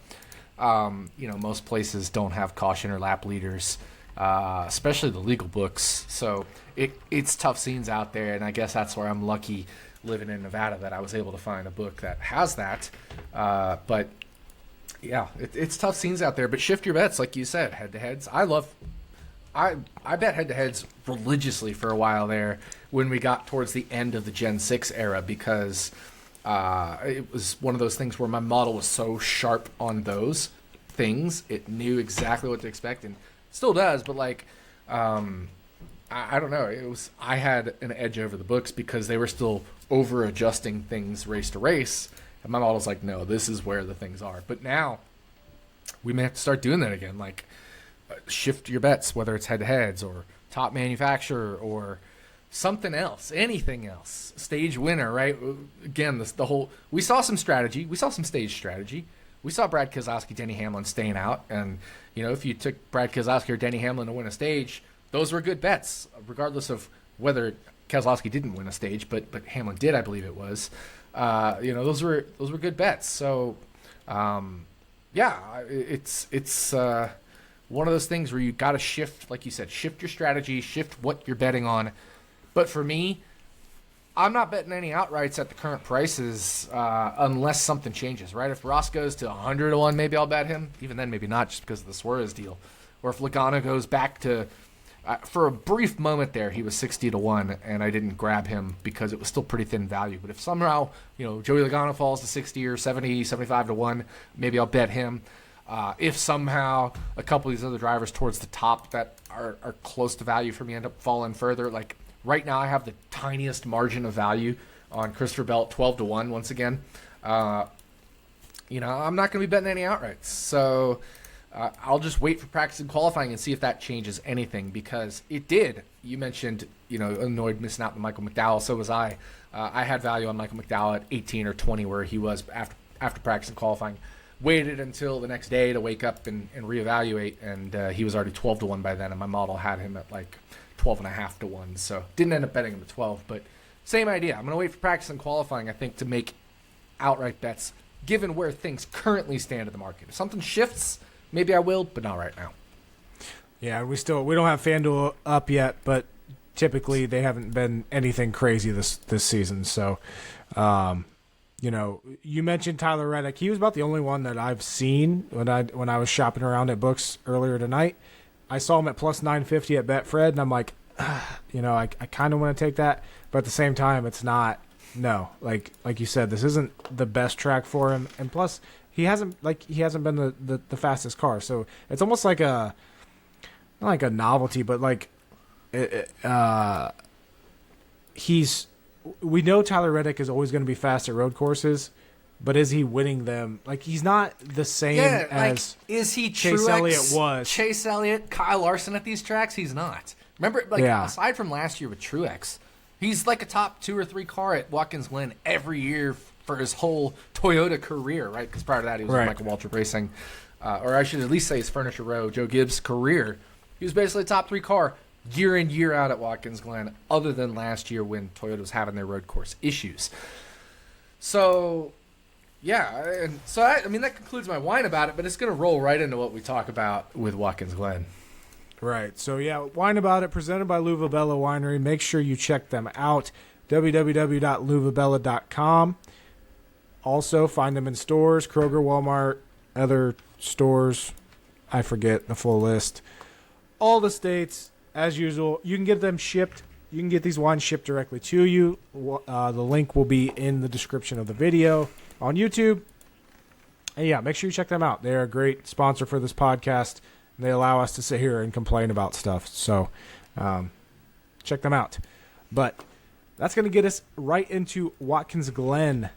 most places don't have caution or lap leaders, especially the legal books. So it's tough scenes out there, and I guess that's where I'm lucky living in Nevada that I was able to find a book that has that. But yeah, it's tough scenes out there. But shift your bets, like you said, head-to-heads. I bet head-to-heads religiously for a while there when we got towards the end of the Gen 6 era because it was one of those things where my model was so sharp on those things. It knew exactly what to expect and still does, but I I don't know. I had an edge over the books because they were still over adjusting things race to race, and my model's like, no, this is where the things are. But now we may have to start doing that again, like shift your bets, whether it's head to heads or top manufacturer or something else, anything else, stage winner, right? Again, the whole, we saw some strategy, we saw some stage strategy. We saw Brad Keselowski, Denny Hamlin staying out, and if you took Brad Keselowski or Denny Hamlin to win a stage, those were good bets, regardless of whether Keselowski didn't win a stage, but Hamlin did, I believe it was. Those were good bets. So, it's one of those things where you got to shift, like you said, shift your strategy, shift what you're betting on. But for me, I'm not betting any outrights at the current prices unless something changes, right? If Ross goes to 100 to 1, maybe I'll bet him. Even then, maybe not, just because of the Suarez deal. Or if Logano goes back to, for a brief moment there, he was 60 to 1, and I didn't grab him because it was still pretty thin value. But if somehow, Joey Logano falls to 60 or 70, 75 to 1, maybe I'll bet him. If somehow a couple of these other drivers towards the top that are close to value for me end up falling further, like right now I have the tiniest margin of value on Christopher Bell at 12 to 1 once again. I'm not going to be betting any outrights. So I'll just wait for practice and qualifying and see if that changes anything, because it did. You mentioned, annoyed missing out on Michael McDowell. So was I. I had value on Michael McDowell at 18 or 20 where he was after practice and qualifying. Waited until the next day to wake up and reevaluate, and he was already 12 to 1 by then, and my model had him at like 12.5 to 1. So didn't end up betting him at 12, but same idea. I'm going to wait for practice and qualifying, I think, to make outright bets given where things currently stand in the market. If something shifts, maybe I will, but not right now. Yeah, we don't have FanDuel up yet, but typically they haven't been anything crazy this season. So, you mentioned Tyler Reddick. He was about the only one that I've seen when I was shopping around at books earlier tonight. I saw him at plus 950 at Betfred, and I'm like, I kind of want to take that, but at the same time, it's not. No, like you said, this isn't the best track for him, and plus, he hasn't been the fastest car, so it's almost like not like a novelty, but like we know Tyler Reddick is always going to be fast at road courses, but is he winning them? Like, he's not the same as is he Chase Elliott was. Chase Elliott, Kyle Larson at these tracks? He's not. Remember, aside from last year with Truex, he's like a top 2 or 3 car at Wakins Glen every year for his whole Toyota career, right? Because prior to that, he was with Michael Waltrip Racing. Or I should at least say his Furniture Row, Joe Gibbs' career. He was basically a top 3 car year in, year out at Watkins Glen, other than last year when Toyota was having their road course issues. So, yeah, and so that concludes my whine about it, but it's going to roll right into what we talk about with Watkins Glen. Right. So, yeah, Whine About It, presented by Luvabella Winery. Make sure you check them out, www.luvabella.com. Also, find them in stores, Kroger, Walmart, other stores. I forget the full list. All the states, as usual. You can get them shipped. You can get these wines shipped directly to you. The link will be in the description of the video on YouTube. And, yeah, make sure you check them out. They're a great sponsor for this podcast. They allow us to sit here and complain about stuff. So check them out. But that's going to get us right into Watkins Glen,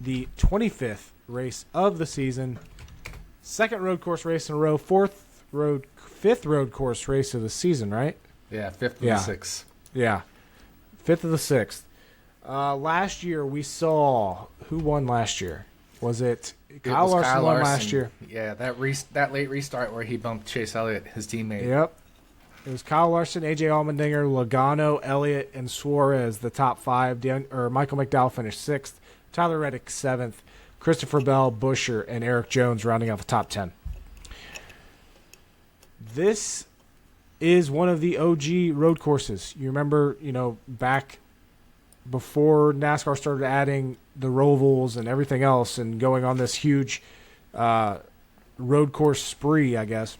the 25th race of the season. Second road course race in a row. Fifth road course race of the season, right? Yeah, fifth of the sixth. Yeah, fifth of the sixth. Last year we saw, who won last year? Was it Kyle Larson won last year? Yeah, that late restart where he bumped Chase Elliott, his teammate. Yep. It was Kyle Larson, AJ Allmendinger, Logano, Elliott, and Suarez, the top 5. Michael McDowell finished 6th. Tyler Reddick 7th. Christopher Bell, Buescher, and Eric Jones rounding out the top 10. This is one of the OG road courses. You remember, back before NASCAR started adding the Rovals and everything else and going on this huge road course spree, I guess.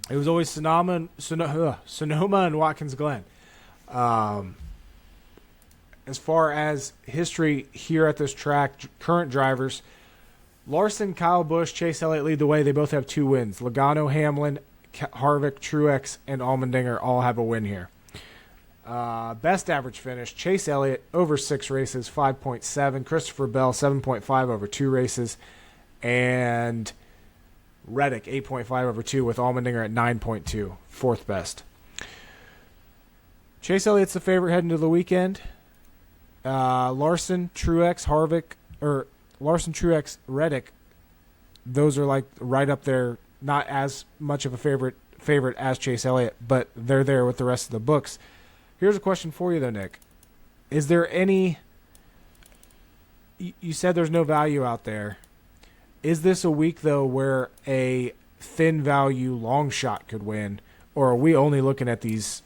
It was always Sonoma and Watkins Glen. As far as history here at this track, current drivers, Larson, Kyle Busch, Chase Elliott lead the way. They both have 2 wins. Logano, Hamlin, Harvick, Truex, and Allmendinger all have a win here. Best average finish, Chase Elliott over 6 races, 5.7. Christopher Bell, 7.5 over 2 races. And Reddick, 8.5 over 2 with Allmendinger at 9.2, 4th best. Chase Elliott's the favorite heading into the weekend. Larson, Truex, Reddick, those are like right up there, not as much of a favorite as Chase Elliott, but they're there with the rest of the books. Here's a question for you, though, Nick. Is there any... You said there's no value out there. Is this a week, though, where a thin value long shot could win? Or are we only looking at these,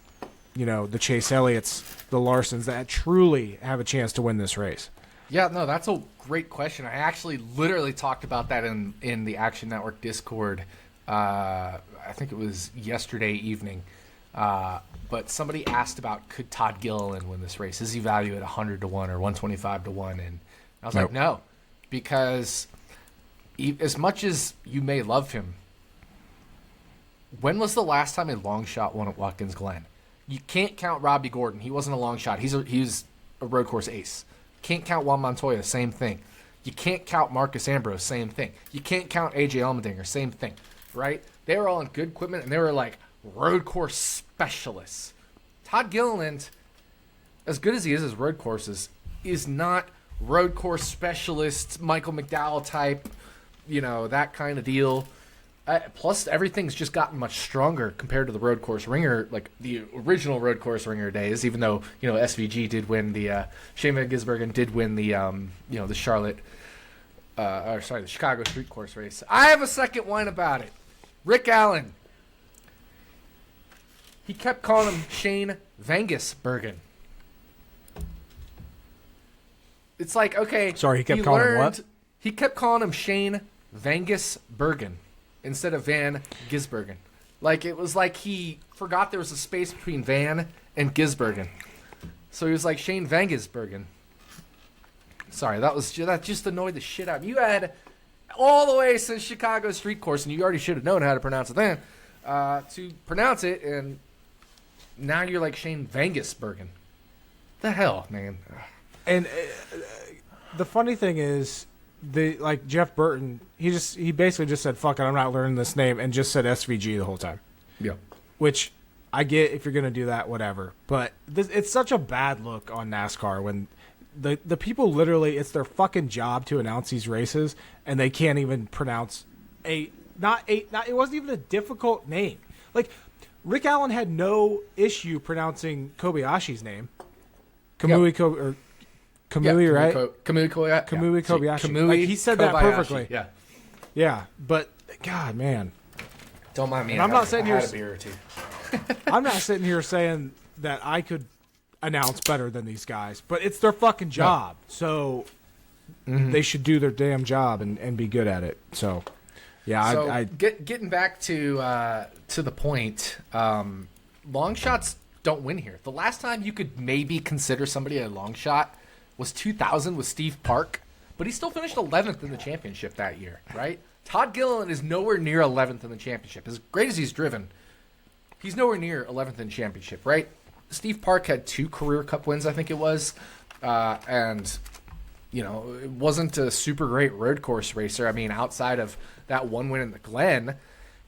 the Chase Elliott's, the Larsons that truly have a chance to win this race? Yeah, no, that's a great question. I actually literally talked about that in the Action Network Discord. I think it was yesterday evening. But somebody asked about, could Todd Gilliland win this race? Is he valued at 100 to 1 or 125 to 1? And I was like, no, because as much as you may love him, when was the last time a long shot won at Watkins Glen? You can't count Robbie Gordon. He wasn't a long shot. He's a road course ace. Can't count Juan Montoya. Same thing. You can't count Marcus Ambrose. Same thing. You can't count A.J. Allmendinger. Same thing. Right? They were all in good equipment, and they were like road course specialists. Todd Gilliland, as good as he is as road courses, is not road course specialist, Michael McDowell type, that kind of deal. Plus, everything's just gotten much stronger compared to the road course ringer, like the original road course ringer days. Even though SVG did win the Shane Van Gisbergen did win the the Charlotte, the Chicago Street Course race. I have a second whine about it. Rick Allen. He kept calling him Shane Van Gisbergen. It's like, okay. Sorry, he kept calling him what? He kept calling him Shane Van Gisbergen instead of Van Gisbergen. Like, it was like he forgot there was a space between Van and Gisbergen. So he was like Shane Van Gisbergen. Sorry, that just annoyed the shit out of me. You had all the way since Chicago Street Course, and you already should have known how to pronounce it then, to pronounce it, and now you're like Shane Van Gisbergen. The hell, man. And the funny thing is, Jeff Burton, he basically just said, fuck it, I'm not learning this name, and just said SVG the whole time. Yeah. Which I get if you're going to do that, whatever. But it's such a bad look on NASCAR when the people literally, it's their fucking job to announce these races, and they can't even pronounce it wasn't even a difficult name. Like, Rick Allen had no issue pronouncing Kobayashi's name. Kamui right? Kamui Kobayashi. Kamui Kobayashi. Kamui like, he said that perfectly. Yeah. Yeah, but God, man. Don't mind me. And I'm not sitting here. I had a beer or two. I'm not sitting here saying that I could announce better than these guys, but it's their fucking job. No. So they should do their damn job and be good at it. So, yeah. So getting back to the point, long shots don't win here. The last time you could maybe consider somebody a long shot was 2000 with Steve Park, but he still finished 11th in the championship that year, right? Todd Gilliland is nowhere near 11th in the championship. As great as he's driven, he's nowhere near 11th in the championship, right? Steve Park had 2 career cup wins, I think it was, and it wasn't a super great road course racer. I mean, outside of that one win in the Glen,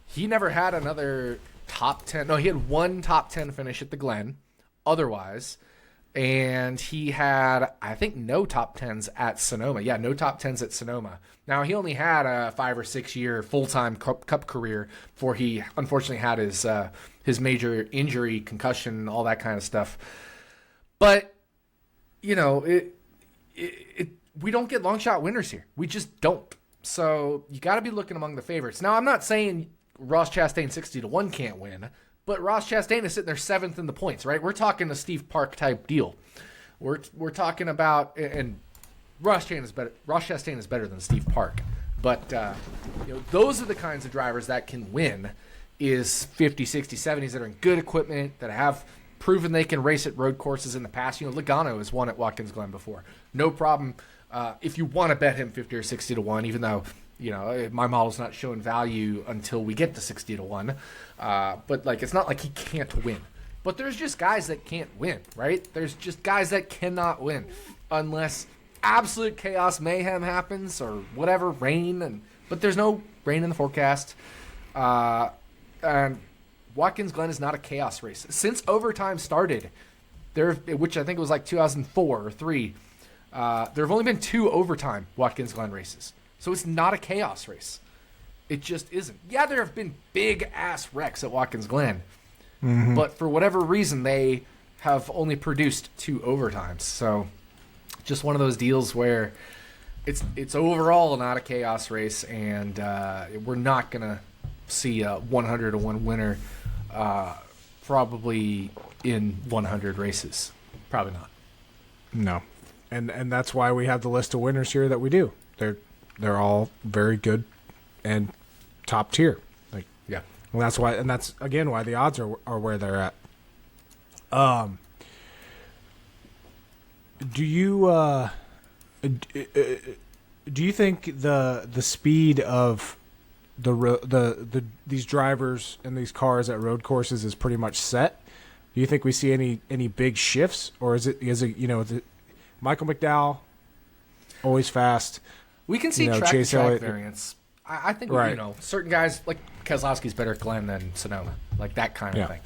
he never had another top 10. No, he had 1 top 10 finish at the Glen otherwise. And he had, I think, no top 10s at Sonoma. Yeah, no top 10s at Sonoma. Now, he only had a 5 or 6 year full-time cup career before he unfortunately had his major injury, concussion, all that kind of stuff. But, we don't get long shot winners here. We just don't. So you got to be looking among the favorites. Now, I'm not saying Ross Chastain 60 to 1 can't win, but Ross Chastain is sitting there 7th in the points, right? We're talking a Steve Park type deal. We're talking about, and Ross Chastain is better than Steve Park, but those are the kinds of drivers that can win. Is 50, 60, 70s that are in good equipment, that have proven they can race at road courses in the past. Logano has won at Watkins Glen before, no problem. If you want to bet him 50 or 60 to 1, even though My model's not showing value until we get to 60-1. But like, it's not like he can't win. But there's just guys that can't win, right? There's just guys that cannot win unless absolute chaos mayhem happens or whatever, rain. But there's no rain in the forecast. And Watkins Glen is not a chaos race. Since overtime started, which I think it was like 2004 or 3, there have only been 2 overtime Watkins Glen races. So it's not a chaos race. It just isn't. Yeah, there have been big-ass wrecks at Watkins Glen. Mm-hmm. But for whatever reason, they have only produced 2 overtimes. So just one of those deals where it's overall not a chaos race, and we're not going to see a 100-1 winner probably in 100 races. Probably not. No. And that's why we have the list of winners here that we do. They're all very good and top tier. Like, yeah. Well, that's again why the odds are where they're at. Do you think the speed of these drivers and these cars at road courses is pretty much set? Do you think we see any big shifts, or is it Michael McDowell always fast? We can see track Chase to track Elliott variance. I think right. Certain guys like Keselowski's better at Glen than Sonoma, like that kind of thing.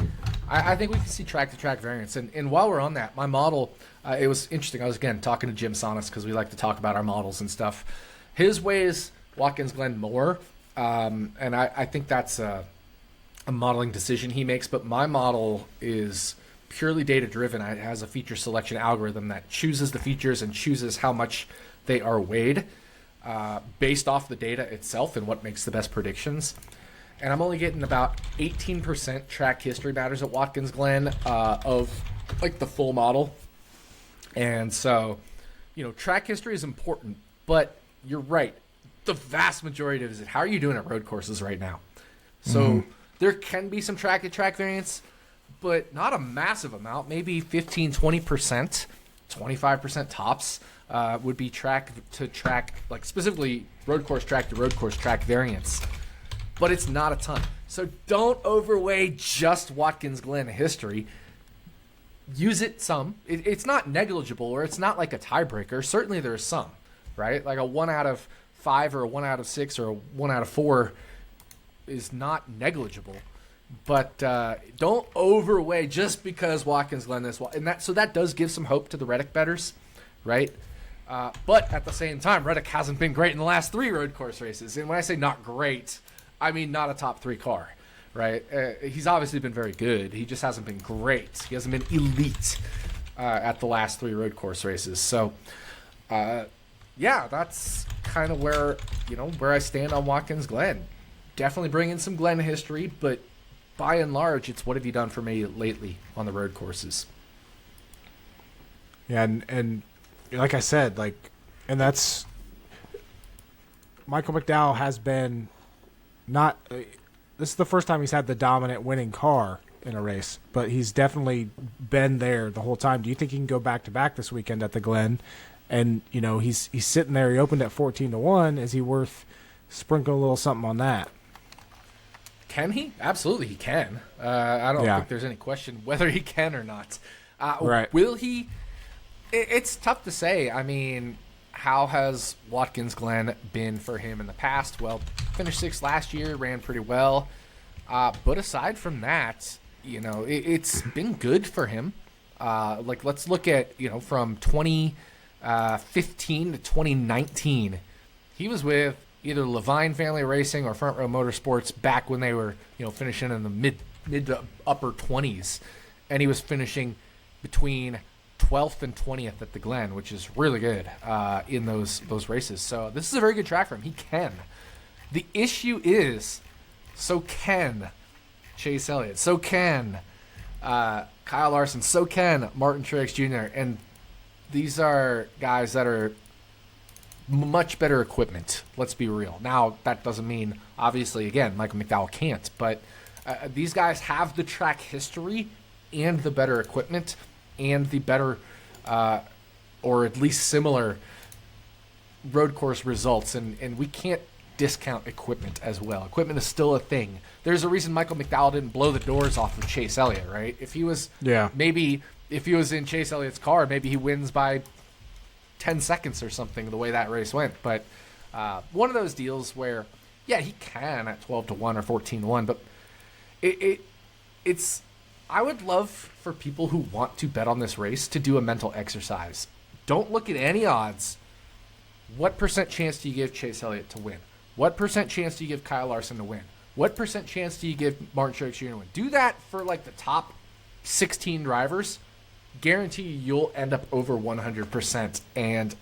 I think we can see track to track variance. And while we're on that, my model, it was interesting. I was again talking to Jim Sonis because we like to talk about our models and stuff. His weighs Watkins Glen more, and I think that's a modeling decision he makes. But my model is purely data driven. It has a feature selection algorithm that chooses the features and chooses how much they are weighed based off the data itself and what makes the best predictions. And I'm only getting about 18% track history matters at Watkins Glen of like the full model. And so, track history is important, but you're right. The vast majority of it is how are you doing at road courses right now? So there can be some track to track variance, but not a massive amount, maybe 15, 20%, 25% tops would be track to track, like specifically road course track to road course track variance. But it's not a ton. So don't overweigh just Watkins Glen history. Use it some. It's not negligible, or it's not like a tiebreaker. Certainly there's some, right? Like a 1 out of 5 or a 1 out of 6 or a 1 out of 4 is not negligible. But don't overweigh just because Watkins Glen this. And that does give some hope to the Reddick bettors, right? But at the same time, Reddick hasn't been great in the last 3 road course races. And when I say not great, I mean not a top 3 car, right? He's obviously been very good. He just hasn't been great. He hasn't been elite at the last 3 road course races. So, that's kind of where I stand on Watkins Glen. Definitely bring in some Glen history, but by and large, it's what have you done for me lately on the road courses? Yeah, and like I said, that's Michael McDowell has been not. This is the first time he's had the dominant winning car in a race, but he's definitely been there the whole time. Do you think he can go back to back this weekend at the Glen? And he's sitting there. He opened at 14-1. Is he worth sprinkling a little something on that? Can he? Absolutely, he can. I don't think there's any question whether he can or not. Right? Will he? It's tough to say. I mean, how has Watkins Glen been for him in the past? Well, finished 6th last year, ran pretty well. But aside from that, it's been good for him. Let's look at, from 2015 to 2019. He was with either Levine Family Racing or Front Row Motorsports back when they were, finishing in the mid to upper 20s. And he was finishing between 12th and 20th at the Glen, which is really good in those races. So this is a very good track for him. He can. The issue is, so can Chase Elliott, so can Kyle Larson, so can Martin Truex Jr., and these are guys that are much better equipment, let's be real. Now, that doesn't mean, obviously, again, Michael McDowell can't, but these guys have the track history and the better equipment and the better, or at least similar, road course results, and we can't discount equipment as well. Equipment is still a thing. There's a reason Michael McDowell didn't blow the doors off of Chase Elliott, right? If he was if he was in Chase Elliott's car, maybe he wins by 10 seconds or something the way that race went. But one of those deals where, yeah, he can at 12-1 or 14-1, but it's I would love for people who want to bet on this race to do a mental exercise. Don't look at any odds. What percent chance do you give Chase Elliott to win? What percent chance do you give Kyle Larson to win? What percent chance do you give Martin Truex Jr. to win? Do that for like the top 16 drivers. Guarantee you'll end up over 100%, and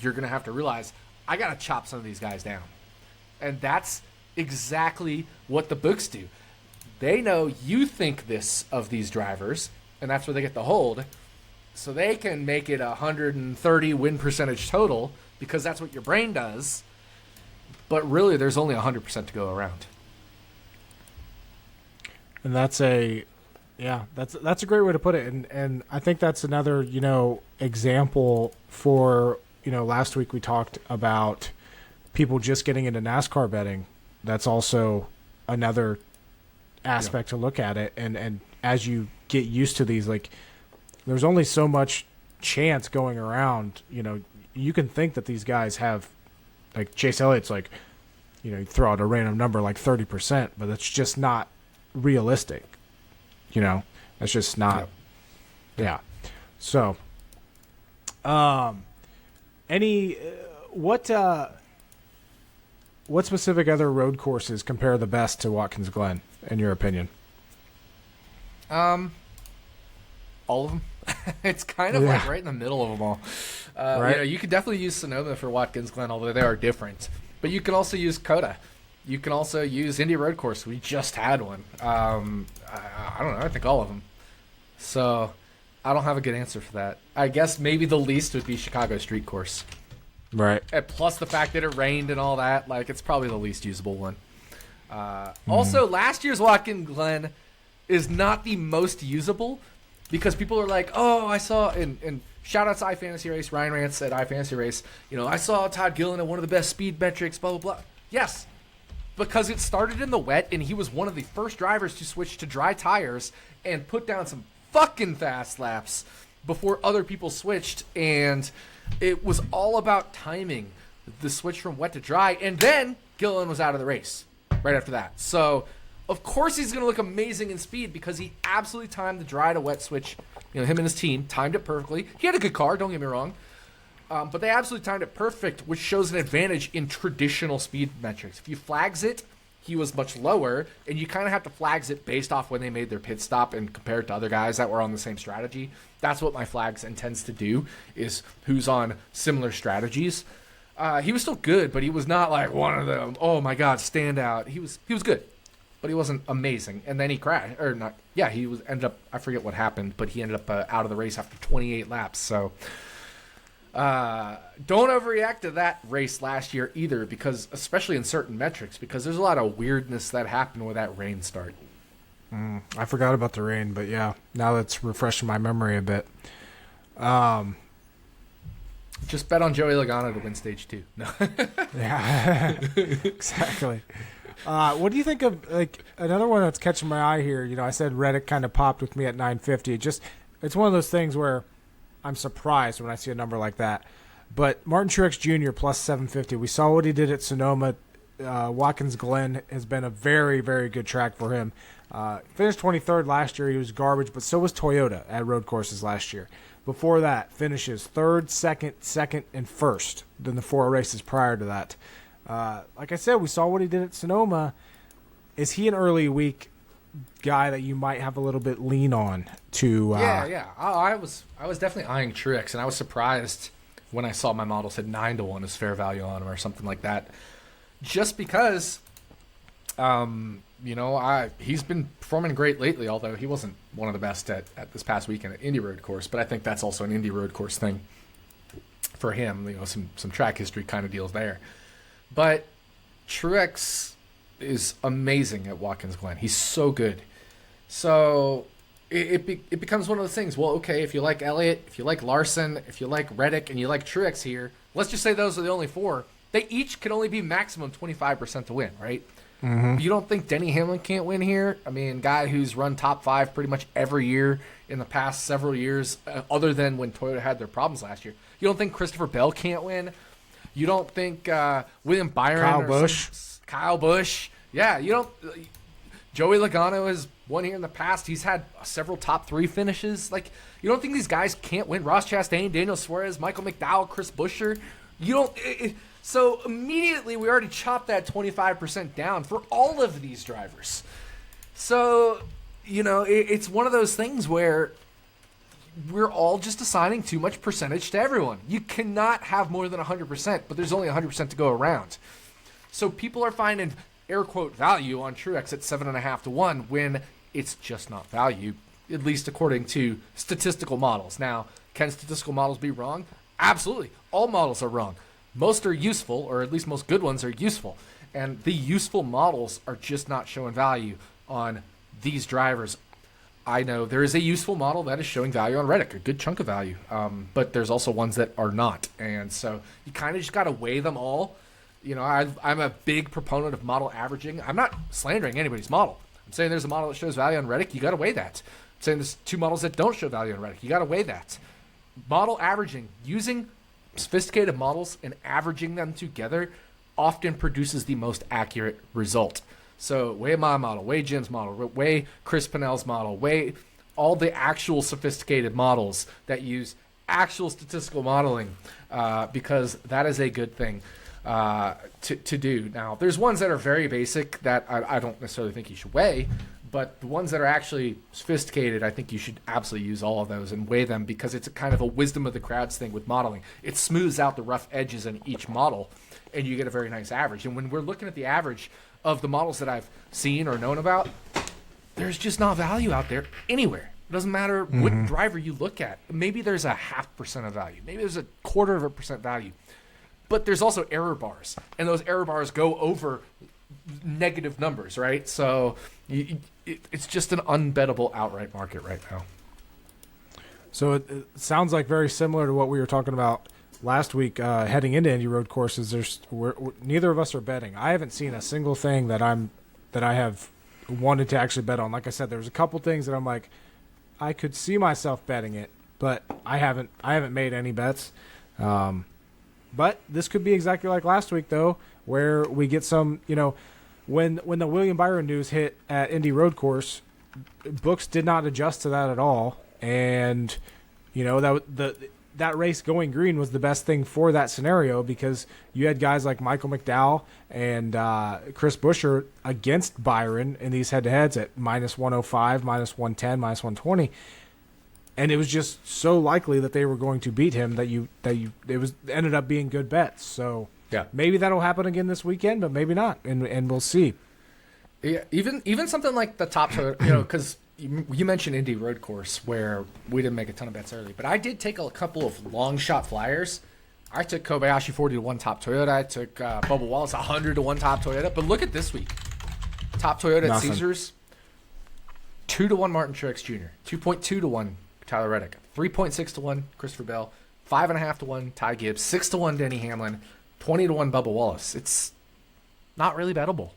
you're going to have to realize, I got to chop some of these guys down. And that's exactly what the books do. They know you think this of these drivers, and that's where they get the hold. So they can make it 130 win percentage total because that's what your brain does. But really, there's only 100% to go around. And that's a great way to put it. And I think that's another, example for, last week we talked about people just getting into NASCAR betting. That's also another aspect to look at it. And as you get used to these, like, there's only so much chance going around. You can think that these guys have, like Chase Elliott's, like, you throw out a random number like 30%, but that's just not realistic. That's just not. Yeah. So, what specific other road courses compare the best to Watkins Glen, in your opinion? All of them. It's kind of like right in the middle of them all. Right. You could definitely use Sonoma for Watkins Glen, although they are different. But you can also use COTA. You can also use Indy Road Course. We just had one. I don't know. I think all of them. So I don't have a good answer for that. I guess maybe the least would be Chicago Street Course. Right. And plus the fact that it rained and all that, like, it's probably the least usable one. Also, last year's Watkins Glen is not the most usable because people are like, oh, I saw, and shout out to iFantasy Race, Ryan Rance at iFantasy Race, I saw Todd Gillen at one of the best speed metrics, blah, blah, blah. Yes, because it started in the wet, and he was one of the first drivers to switch to dry tires and put down some fucking fast laps before other people switched, and it was all about timing, the switch from wet to dry, and then Gillen was out of the race right after that. So, of course he's going to look amazing in speed because he absolutely timed the dry to wet switch. Him and his team timed it perfectly. He had a good car, don't get me wrong. But they absolutely timed it perfect, which shows an advantage in traditional speed metrics. If you flags it, he was much lower, and you kind of have to flags it based off when they made their pit stop and compare it to other guys that were on the same strategy. That's what my flags intends to do, is who's on similar strategies. He was still good, but he was not like one of them, oh my God, standout. He was good, but he wasn't amazing. And then he crashed, or not, yeah, he ended up, I forget what happened, but he ended up out of the race after 28 laps, so... don't overreact to that race last year either, because especially in certain metrics, because there's a lot of weirdness that happened with that rain start. I forgot about the rain, but yeah, now that's refreshing my memory a bit. Just bet on Joey Logano to win stage 2. No. Yeah, exactly. What do you think of, like, another one that's catching my eye here? I said Reddick kind of popped with me at 950. It's one of those things where I'm surprised when I see a number like that. But Martin Truex Jr. plus 750. We saw what he did at Sonoma. Watkins Glen has been a very, very good track for him. Finished 23rd last year. He was garbage, but so was Toyota at road courses last year. Before that, finishes 3rd, 2nd, and 1st than the 4 races prior to that. Like I said, we saw what he did at Sonoma. Is he an early week guy that you might have a little bit lean on to? Yeah. I was definitely eyeing Truex, and I was surprised when I saw my model said 9-1 as fair value on him or something like that. Just because, he's been performing great lately, although he wasn't one of the best at this past weekend at Indy Road Course. But I think that's also an Indy Road Course thing for him. Some track history kind of deals there. But Truex is amazing at Watkins Glen. He's so good. So it becomes one of those things. Well, okay, if you like Elliott, if you like Larson, if you like Reddick, and you like Truex here, let's just say those are the only 4. They each can only be maximum 25% to win, right? Mm-hmm. You don't think Denny Hamlin can't win here? I mean, guy who's run top 5 pretty much every year in the past several years, other than when Toyota had their problems last year. You don't think Christopher Bell can't win? You don't think William Byron Kyle Busch? Yeah, you don't. Joey Logano has won here in the past. He's had several top 3 finishes. Like, you don't think these guys can't win? Ross Chastain, Daniel Suarez, Michael McDowell, Chris Buescher. You don't. So immediately we already chopped that 25% down for all of these drivers. So, it's one of those things where we're all just assigning too much percentage to everyone. You cannot have more than 100%, but there's only 100% to go around. So people are finding air quote value on Truex at 7.5 to 1 when it's just not value, at least according to statistical models. Now, can statistical models be wrong? Absolutely. All models are wrong. Most are useful, or at least most good ones are useful. And the useful models are just not showing value on these drivers. I know there is a useful model that is showing value on Reddick, a good chunk of value. But there's also ones that are not. And so you kind of just got to weigh them all. I'm a big proponent of model averaging. I'm not slandering anybody's model. I'm saying there's a model that shows value on Reddick. You got to weigh that. I'm saying there's 2 models that don't show value on Reddick. You got to weigh that. Model averaging, using sophisticated models and averaging them together often produces the most accurate result. So weigh my model, weigh Jim's model, weigh Chris Pinnell's model, weigh all the actual sophisticated models that use actual statistical modeling, because that is a good thing to do. Now, there's ones that are very basic that I don't necessarily think you should weigh, but the ones that are actually sophisticated, I think you should absolutely use all of those and weigh them, because it's a kind of a wisdom of the crowds thing with modeling. It smooths out the rough edges in each model, and you get a very nice average. And when we're looking at the average of the models that I've seen or known about, there's just not value out there anywhere. It doesn't matter what driver you look at. Maybe there's a 0.5% of value. Maybe there's a 0.25% value. But there's also error bars, and those error bars go over negative numbers, right? So it's just an unbettable outright market right now. So it sounds like very similar to what we were talking about last week heading into Indy Road Courses. Neither of us are betting. I haven't seen a single thing that I have wanted to actually bet on. Like I said, there's a couple things that I'm like, I could see myself betting it, but I haven't made any bets. But this could be exactly like last week, though, where we get some, when the William Byron news hit at Indy Road Course, books did not adjust to that at all, and that race going green was the best thing for that scenario, because you had guys like Michael McDowell and Chris Buescher against Byron in these head-to-heads at -105, -110, -120. And it was just so likely that they were going to beat him that it ended up being good bets. So yeah, maybe that'll happen again this weekend, but maybe not, and we'll see. Yeah, even something like the top, because you mentioned Indy Road Course where we didn't make a ton of bets early, but I did take a couple of long shot flyers. I took Kobayashi 40 to 1 top Toyota. I took Bubba Wallace 100 to 1 top Toyota. But look at this week, top Toyota at Caesars, 2 to 1 Martin Truex Jr., 2.2 to 1 Tyler Reddick, 3.6 to 1 Christopher Bell, 5.5 to 1 Ty Gibbs, 6 to 1 Denny Hamlin, 20 to 1 Bubba Wallace. It's not really bettable.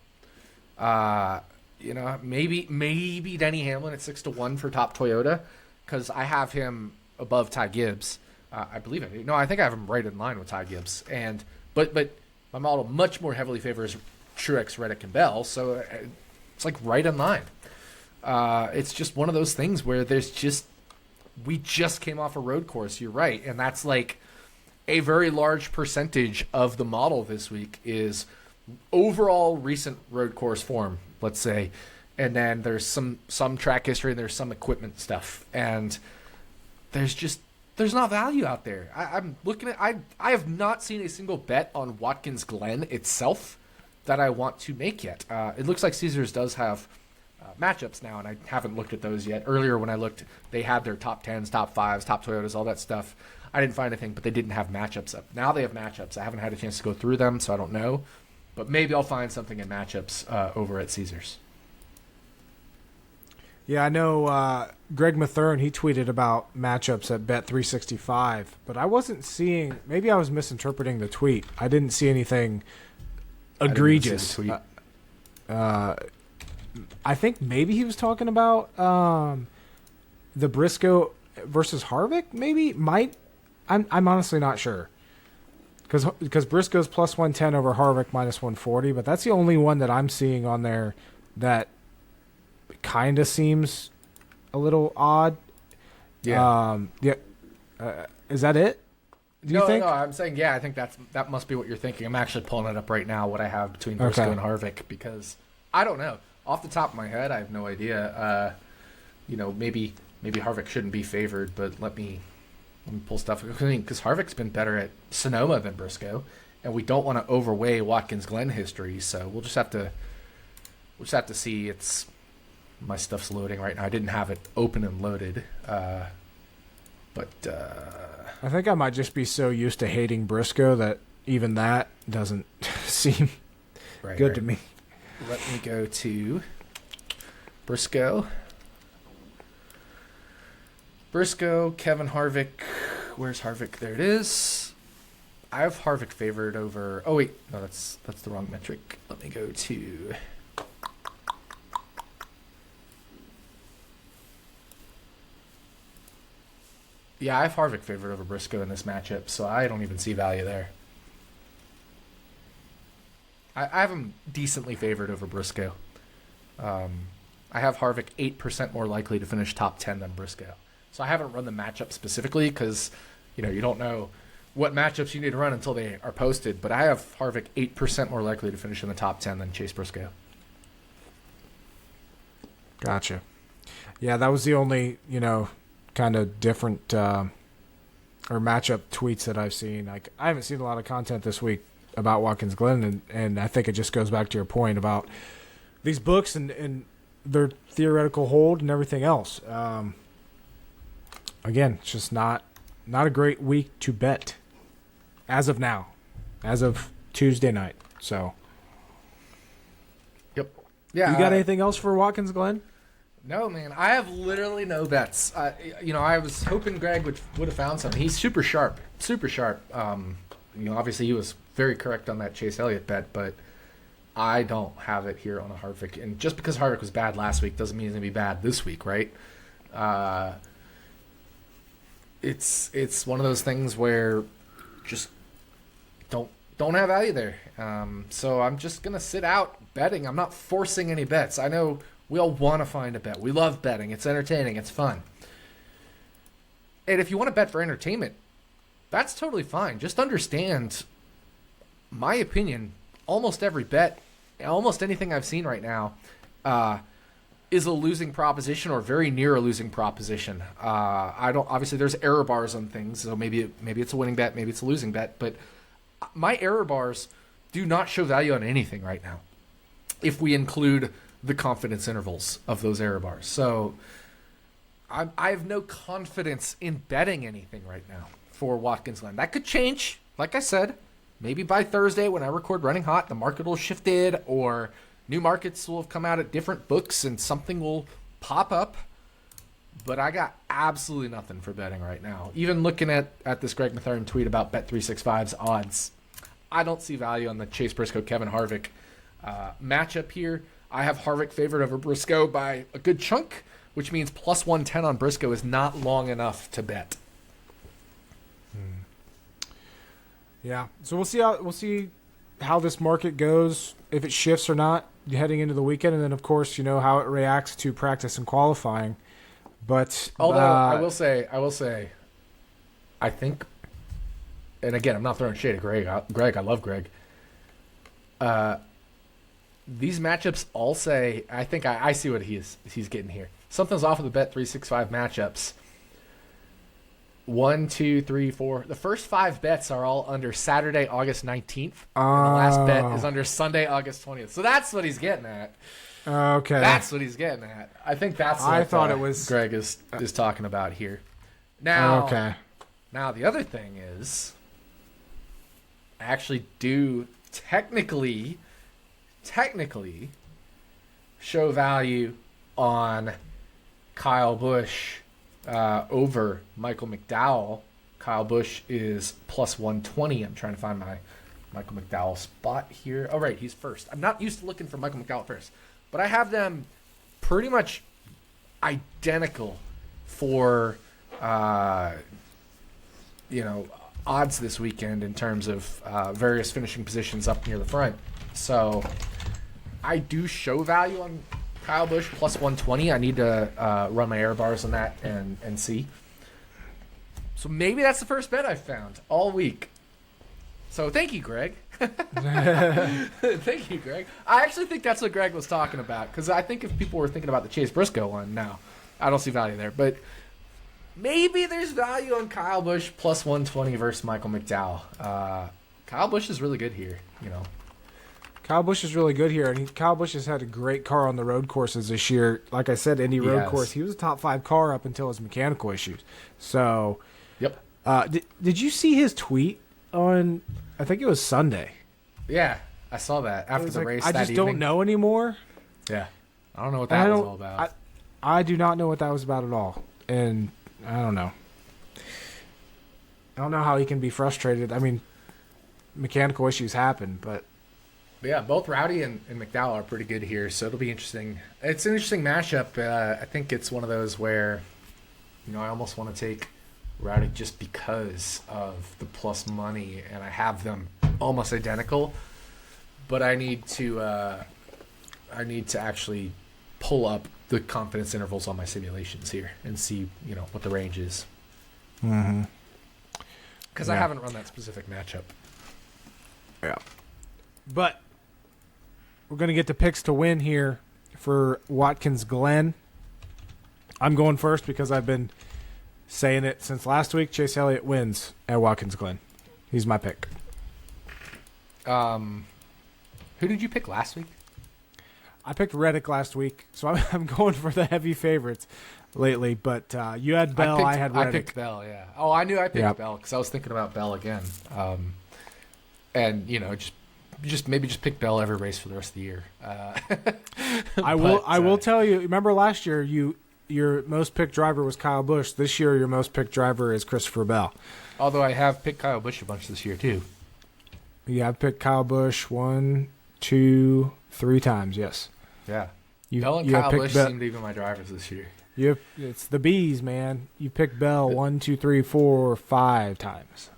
Maybe Denny Hamlin at 6 to 1 for top Toyota, because I have him above Ty Gibbs. I believe it. No, I think I have him right in line with Ty Gibbs. But my model much more heavily favors Truex, Reddick, and Bell, so it's like right in line. It's just one of those things where we just came off a road course. You're right, and that's like a very large percentage of the model this week is overall recent road course form, let's say, and then there's some track history and there's some equipment stuff, and there's not value out there. I'm looking at I have not seen a single bet on Watkins Glen itself that I want to make yet. It looks like Caesars does have matchups now, and I haven't looked at those yet. Earlier when I looked, they had their top 10s, top 5s, top Toyotas, all that stuff. I didn't find anything, but they didn't have matchups up. Now they have matchups. I haven't had a chance to go through them, so I don't know. But maybe I'll find something in matchups over at Caesars. Yeah, I know Greg Mathern, he tweeted about matchups at Bet365, but I wasn't seeing, maybe I was misinterpreting the tweet. I didn't see anything egregious. I didn't even see the tweet. I think maybe he was talking about the Briscoe versus Harvick, maybe? I'm honestly not sure. Because Briscoe's plus 110 over Harvick minus 140, but that's the only one that I'm seeing on there that kind of seems a little odd. Yeah. Is that it? Do you think? No, I'm saying, I think that must be what you're thinking. I'm actually pulling it up right now, what I have between Briscoe and Harvick, because I don't know. Off the top of my head, I have no idea. Maybe Harvick shouldn't be favored, but let me pull stuff. Because Harvick's been better at Sonoma than Briscoe, and we don't want to overweigh Watkins Glen history, so we'll just have to see. My stuff's loading right now. I didn't have it open and loaded, but I think I might just be so used to hating Briscoe that even that doesn't seem good to me. Let me go to Briscoe. Kevin Harvick. Where's Harvick? There it is. I have Harvick favored over. Oh wait, no, that's the wrong metric. Let me go to. Yeah, I have Harvick favored over Briscoe in this matchup, so I don't even see value there. I have him decently favored over Briscoe. I have Harvick 8% more likely to finish top 10 than Briscoe. So I haven't run the matchup specifically because, you don't know what matchups you need to run until they are posted. But I have Harvick 8% more likely to finish in the top 10 than Chase Briscoe. Gotcha. Yeah, that was the only, kind of different or matchup tweets that I've seen. Like, I haven't seen a lot of content this week about Wakins Glen, and I think it just goes back to your point about these books and their theoretical hold and everything else. Again, it's just not a great week to bet as of now, as of Tuesday night. So, yep. Yeah. You got anything else for Watkins Glen? No, man. I have literally no bets. I was hoping Greg would have found something. He's super sharp. Super sharp. Obviously he was very correct on that Chase Elliott bet, but I don't have it here on a Harvick. And just because Harvick was bad last week doesn't mean he's going to be bad this week, right? It's one of those things where just don't have value there. So I'm just going to sit out betting. I'm not forcing any bets. I know we all want to find a bet. We love betting. It's entertaining. It's fun. And if you want to bet for entertainment, that's totally fine. Just understand, my opinion, almost every bet, almost anything I've seen right now, is a losing proposition or very near a losing proposition. Obviously there's error bars on things, so maybe it's a winning bet, maybe it's a losing bet, but my error bars do not show value on anything right now, if we include the confidence intervals of those error bars. So I have no confidence in betting anything right now for Watkins Glen. That could change, like I said. Maybe by Thursday when I record Running Hot, the market will have shifted, or new markets will have come out at different books and something will pop up. But I got absolutely nothing for betting right now. Even looking at this Greg Mathern tweet about Bet365's odds, I don't see value on the Chase Briscoe, Kevin Harvick matchup here. I have Harvick favored over Briscoe by a good chunk, which means plus 110 on Briscoe is not long enough to bet. Yeah, so we'll see how this market goes, if it shifts or not heading into the weekend, and then of course how it reacts to practice and qualifying. But although I will say, I think, and again, I'm not throwing shade at Greg. I love Greg. These matchups all say, I think I see what he's getting here. Something's off of the Bet365 matchups. 1, 2, 3, 4. The first 5 bets are all under Saturday, August 19th. And the last bet is under Sunday, August 20th. So that's what he's getting at. Okay. That's what he's getting at. I think that's what I thought it was Greg is talking about here. Now, okay. Now the other thing is, I actually do technically show value on Kyle Busch over Michael McDowell. Kyle Busch is plus 120. I'm trying to find my Michael McDowell spot here. Oh, right, he's first. I'm not used to looking for Michael McDowell first, but I have them pretty much identical for, odds this weekend in terms of various finishing positions up near the front. So I do show value on Kyle Busch plus 120. I need to run my error bars on that and see. So maybe that's the first bet I've found all week. So thank you, Greg. Thank you, Greg. I actually think that's what Greg was talking about, because I think if people were thinking about the Chase Briscoe one, no, I don't see value there. But maybe there's value on Kyle Busch plus 120 versus Michael McDowell. Kyle Busch is really good here, Kyle Busch is really good here, and Kyle Busch has had a great car on the road courses this year. Like I said, Indy Road Course, he was a top 5 car up until his mechanical issues. So, yep. Did you see his tweet on, I think it was Sunday? Yeah, I saw that after the race that I just evening. don't know anymore. Yeah, I don't know what that was all about. I do not know what that was about at all, and I don't know. I don't know how he can be frustrated. I mean, mechanical issues happen, but yeah, both Rowdy and McDowell are pretty good here, so it'll be interesting. It's an interesting matchup. I think it's one of those where, I almost want to take Rowdy just because of the plus money, and I have them almost identical. But I need to actually pull up the confidence intervals on my simulations here and see, what the range is. Mm-hmm. Because I haven't run that specific matchup. Yeah. But we're going to get the picks to win here for Watkins Glen. I'm going first because I've been saying it since last week. Chase Elliott wins at Wakins Glen. He's my pick. Who did you pick last week? I picked Reddick last week, so I'm going for the heavy favorites lately. But you had Bell, I had Reddick. I picked Bell, yeah. Oh, I knew I picked Yep. Bell because I was thinking about Bell again. And just maybe just pick Bell every race for the rest of the year. I will tell you. Remember last year, your most picked driver was Kyle Busch. This year, your most picked driver is Christopher Bell. Although I have picked Kyle Busch a bunch this year too. Yeah, I've picked Kyle Busch 1, 2, 3 times. Yes. Yeah. Bell and Kyle Busch seem to be my drivers this year. It's the bees, man. You picked Bell 1, 2, 3, 4, 5 times.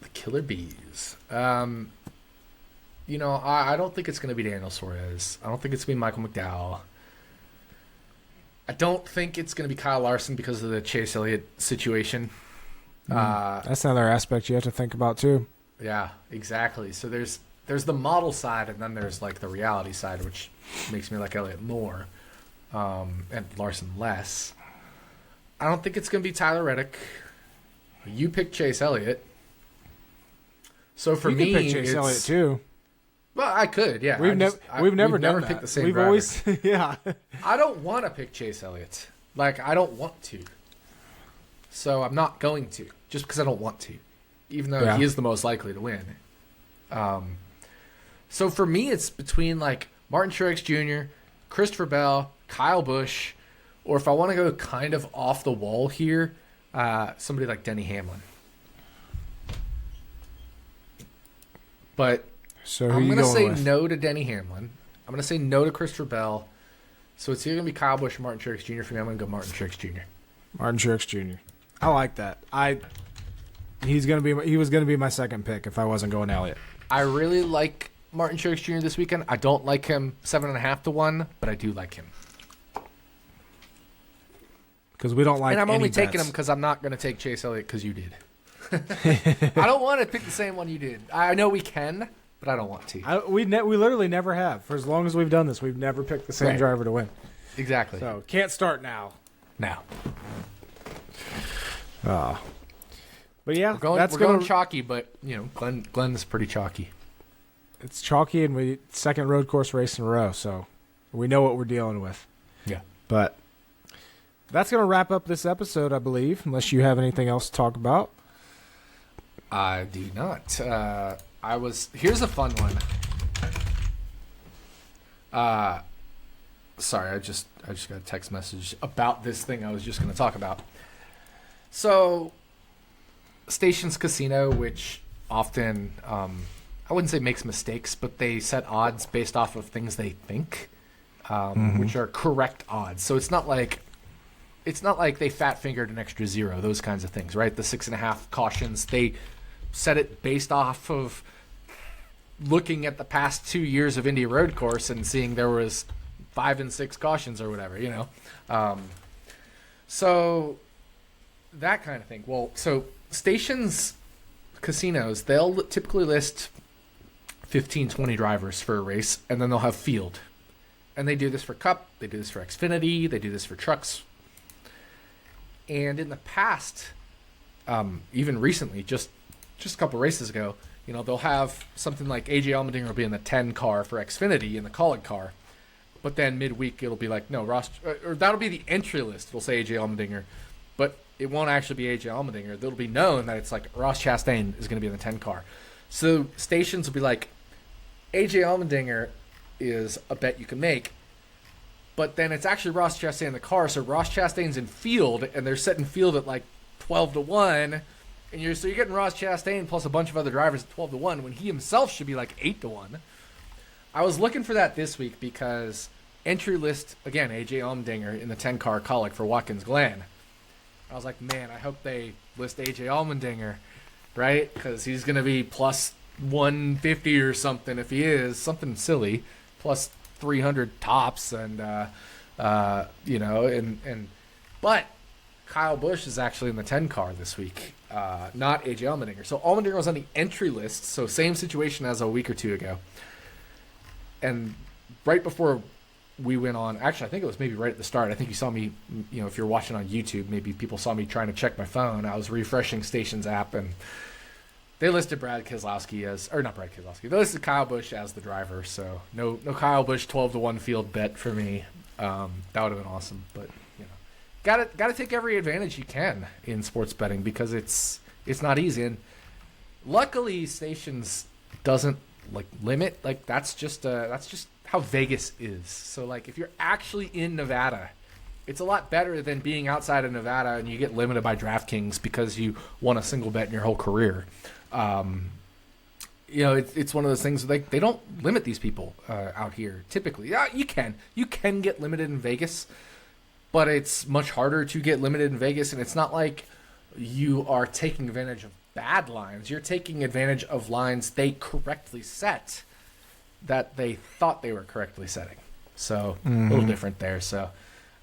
The killer bees. I don't think it's going to be Daniel Suarez. I don't think it's going to be Michael McDowell. I don't think it's going to be Kyle Larson because of the Chase Elliott situation. That's another aspect you have to think about too. Yeah, exactly. So there's the model side, and then there's like the reality side, which makes me like Elliott more, and Larson less. I don't think it's going to be Tyler Reddick. You picked Chase Elliott. So for me, you could pick Chase Elliott too. Well, I could, yeah. We've never picked the same We've driver. always, yeah. I don't want to pick Chase Elliott. Like, I don't want to. So I'm not going to, just because I don't want to, even though he is the most likely to win. So for me, it's between like Martin Truex Jr., Christopher Bell, Kyle Busch, or if I want to go kind of off the wall here, somebody like Denny Hamlin. But So I'm going to say with? no to Denny Hamlin. I'm going to say no to Christopher Bell. So it's either going to be Kyle Busch or Martin Truex Jr. For me, I'm going to go Martin Truex Jr. Martin Truex Jr. I like that. He was going to be my second pick if I wasn't going Elliott. I really like Martin Truex Jr. this weekend. I don't like him 7.5 to 1, but I do like him. Because we don't like. And I'm any only taking bets. him because I'm not going to take Chase Elliott because you did. I don't want to pick the same one you did. I know we can, but I don't want to. We literally never have. For as long as we've done this, we've never picked the same driver to win. Exactly. So can't start now. Now. But yeah, we're going chalky, but Glenn is pretty chalky. It's chalky, and we second road course race in a row, so we know what we're dealing with. Yeah. But that's going to wrap up this episode, I believe, unless you have anything else to talk about. I do not. Here's a fun one. Sorry, I just got a text message about this thing I was just going to talk about. So, Stations Casino, which often, I wouldn't say makes mistakes, but they set odds based off of things they think, which are correct odds. So it's not like they fat fingered an extra zero, those kinds of things, right? The 6.5 cautions, they set it based off of looking at the past 2 years of Indy Road Course and seeing there was 5 and 6 cautions or whatever, you know. So that kind of thing. Well, so Stations Casinos, they'll typically list 15, 20 drivers for a race, and then they'll have field. And they do this for Cup, they do this for Xfinity, they do this for trucks. And in the past, even recently, just a couple races ago, you know, they'll have something like A.J. Allmendinger will be in the 10 car for Xfinity in the College car. But then midweek, it'll be like, no, Ross, or that'll be the entry list. It'll say A.J. Allmendinger. But it won't actually be A.J. Allmendinger. It'll be known that it's like Ross Chastain is going to be in the 10 car. So stations will be like, A.J. Allmendinger is a bet you can make. But then it's actually Ross Chastain in the car. So Ross Chastain's in field, and they're setting field at like 12-1. And you're getting Ross Chastain plus a bunch of other drivers at 12-1 when he himself should be like 8-1. I was looking for that this week because entry list, again, A.J. Allmendinger in the 10-car Colic for Wakins Glen. I was like, man, I hope they list A.J. Allmendinger, right? Because he's going to be plus 150 or something if he is, something silly, plus 300 tops. And, you know, but Kyle Busch is actually in the 10-car this week, not A.J. Allmendinger. So Allmendinger was on the entry list, so same situation as a week or two ago. And right before we went on, actually, I think it was maybe right at the start. I think you saw me, you know, if you're watching on YouTube, maybe people saw me trying to check my phone. I was refreshing Stations app, and they listed Brad Keselowski as, or not Brad Keselowski, they listed Kyle Busch as the driver. So no Kyle Busch 12-1 field bet for me. That would have been awesome, but you know, gotta take every advantage you can in sports betting because it's not easy. And luckily, Stations doesn't like limit, like that's just how Vegas is. So like if you're actually in Nevada, it's a lot better than being outside of Nevada and you get limited by DraftKings because you won a single bet in your whole career. You know, it's one of those things like they don't limit these people out here typically. Yeah, you can get limited in Vegas, but it's much harder to get limited in Vegas, and it's not like you are taking advantage of bad lines. You're taking advantage of lines they correctly set that they thought they were correctly setting. So a little different there. So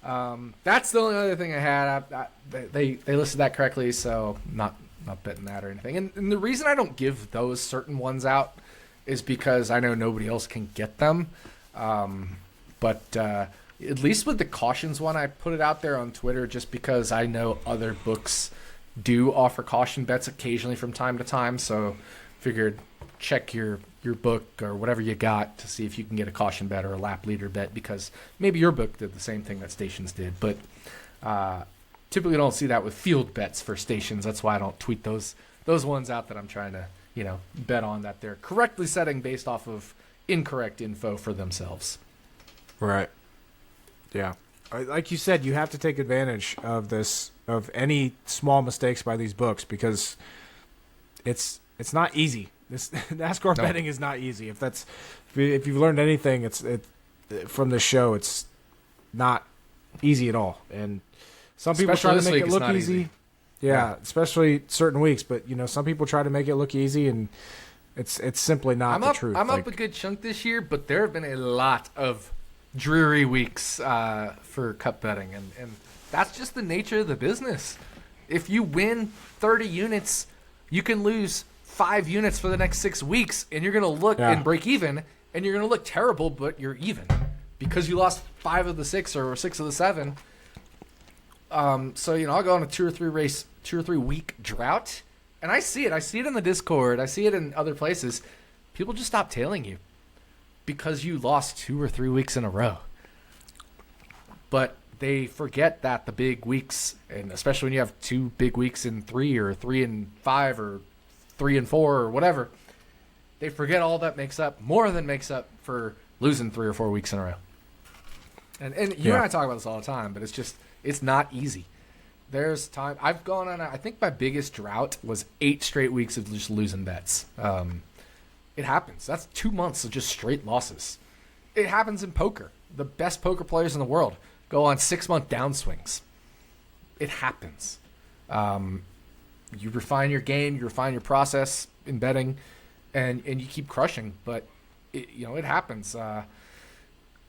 that's the only other thing I had. They listed that correctly, so not betting that or anything. And the reason I don't give those certain ones out is because I know nobody else can get them. But at least with the cautions one, I put it out there on Twitter just because I know other books do offer caution bets occasionally from time to time. So figured check your book or whatever you got to see if you can get a caution bet or a lap leader bet, because maybe your book did the same thing that Stations did. But typically don't see that with field bets for Stations. That's why I don't tweet those ones out that I'm trying to, you know, bet on that they're correctly setting based off of incorrect info for themselves. Right. Yeah. Like you said, you have to take advantage of this, of any small mistakes by these books, because it's not easy. This NASCAR betting is not easy. If you've learned anything, from this show, it's not easy at all. And some people try to make it look easy. Yeah, especially certain weeks. But you know, some people try to make it look easy, and it's simply not the truth. I'm up a good chunk this year, but there have been a lot of dreary weeks for Cup betting, and that's just the nature of the business. If you win 30 units, you can lose 5 units for the next 6 weeks, and you're going to look and break even, and you're going to look terrible, but you're even because you lost 5 of the 6 or 6 of the 7. So, you know, I'll go on a 2 or 3 week drought, and I see it. I see it in the Discord. I see it in other places. People just stop tailing you because you lost 2 or 3 weeks in a row. But they forget that the big weeks, and especially when you have 2 big weeks in 3 or 3 and 5 or 3 and 4 or whatever, they forget all that more than makes up for losing 3 or 4 weeks in a row. And you and I talk about this all the time, but it's not easy. There's time. I've gone on, I think my biggest drought was 8 straight weeks of just losing bets. It happens. That's 2 months of just straight losses. It happens in poker. The best poker players in the world go on 6-month downswings. It happens. You refine your game, you refine your process in betting, and you keep crushing. But it happens. I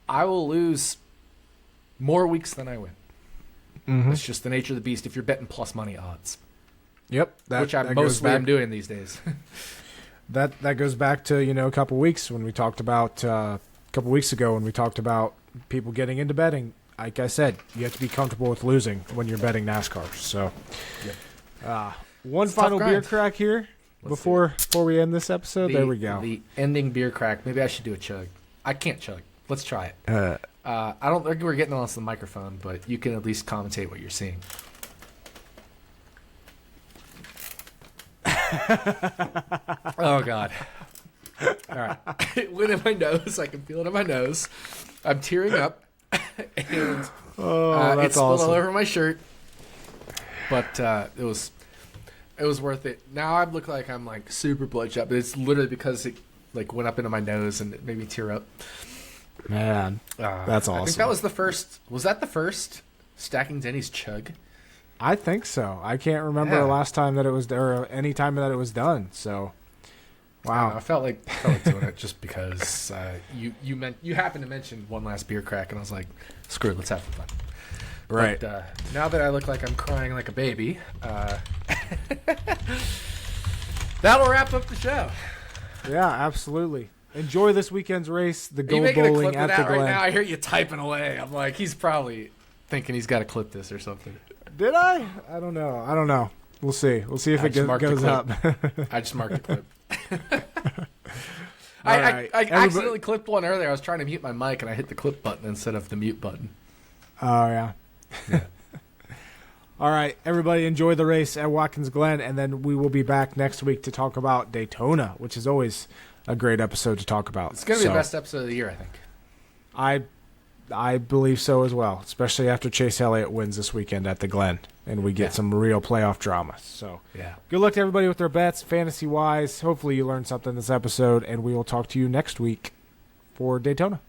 will lose more weeks than I win. Mm-hmm. It's just the nature of the beast if you're betting plus money odds. Yep. Which I mostly am doing these days. that goes back to, a couple weeks when we talked about a couple weeks ago when we talked about people getting into betting. Like I said, you have to be comfortable with losing when you're betting NASCAR. So, one final beer crack here before we end this episode. There we go. The ending beer crack. Maybe I should do a chug. I can't chug. Let's try it. I don't think we're getting on the microphone, but you can at least commentate what you're seeing. Oh, God. All right. It went in my nose. I can feel it in my nose. I'm tearing up. And that's it's spilled awesome. all over my shirt. But it was worth it. Now I look like I'm like super bloodshot, but it's literally because it like went up into my nose and it made me tear up. Man, that's awesome. I think that was the first. Was that the first Stacking Dennys chug? I think so. I can't remember the last time that it was there, or any time that it was done. So, wow. I felt like doing it just because you happened to mention one last beer crack, and I was like, screw it, let's have some fun. Right. But, now that I look like I'm crying like a baby, that'll wrap up the show. Yeah, absolutely. Enjoy this weekend's race, the Go Are you making Bowling a clip at of the that Glen. right now? I hear you typing away. I'm like, he's probably thinking he's got to clip this or something. Did I? I don't know. We'll see. We'll see if it goes up. I just marked the clip. Right. I accidentally clipped one earlier. I was trying to mute my mic, and I hit the clip button instead of the mute button. Oh, yeah. All right, everybody, enjoy the race at Wakins Glen, and then we will be back next week to talk about Daytona, which is always a great episode to talk about. It's going to be the best episode of the year, I think. I believe so as well, especially after Chase Elliott wins this weekend at the Glen, and we get some real playoff drama. So, good luck to everybody with their bets, fantasy-wise. Hopefully you learned something this episode, and we will talk to you next week for Daytona.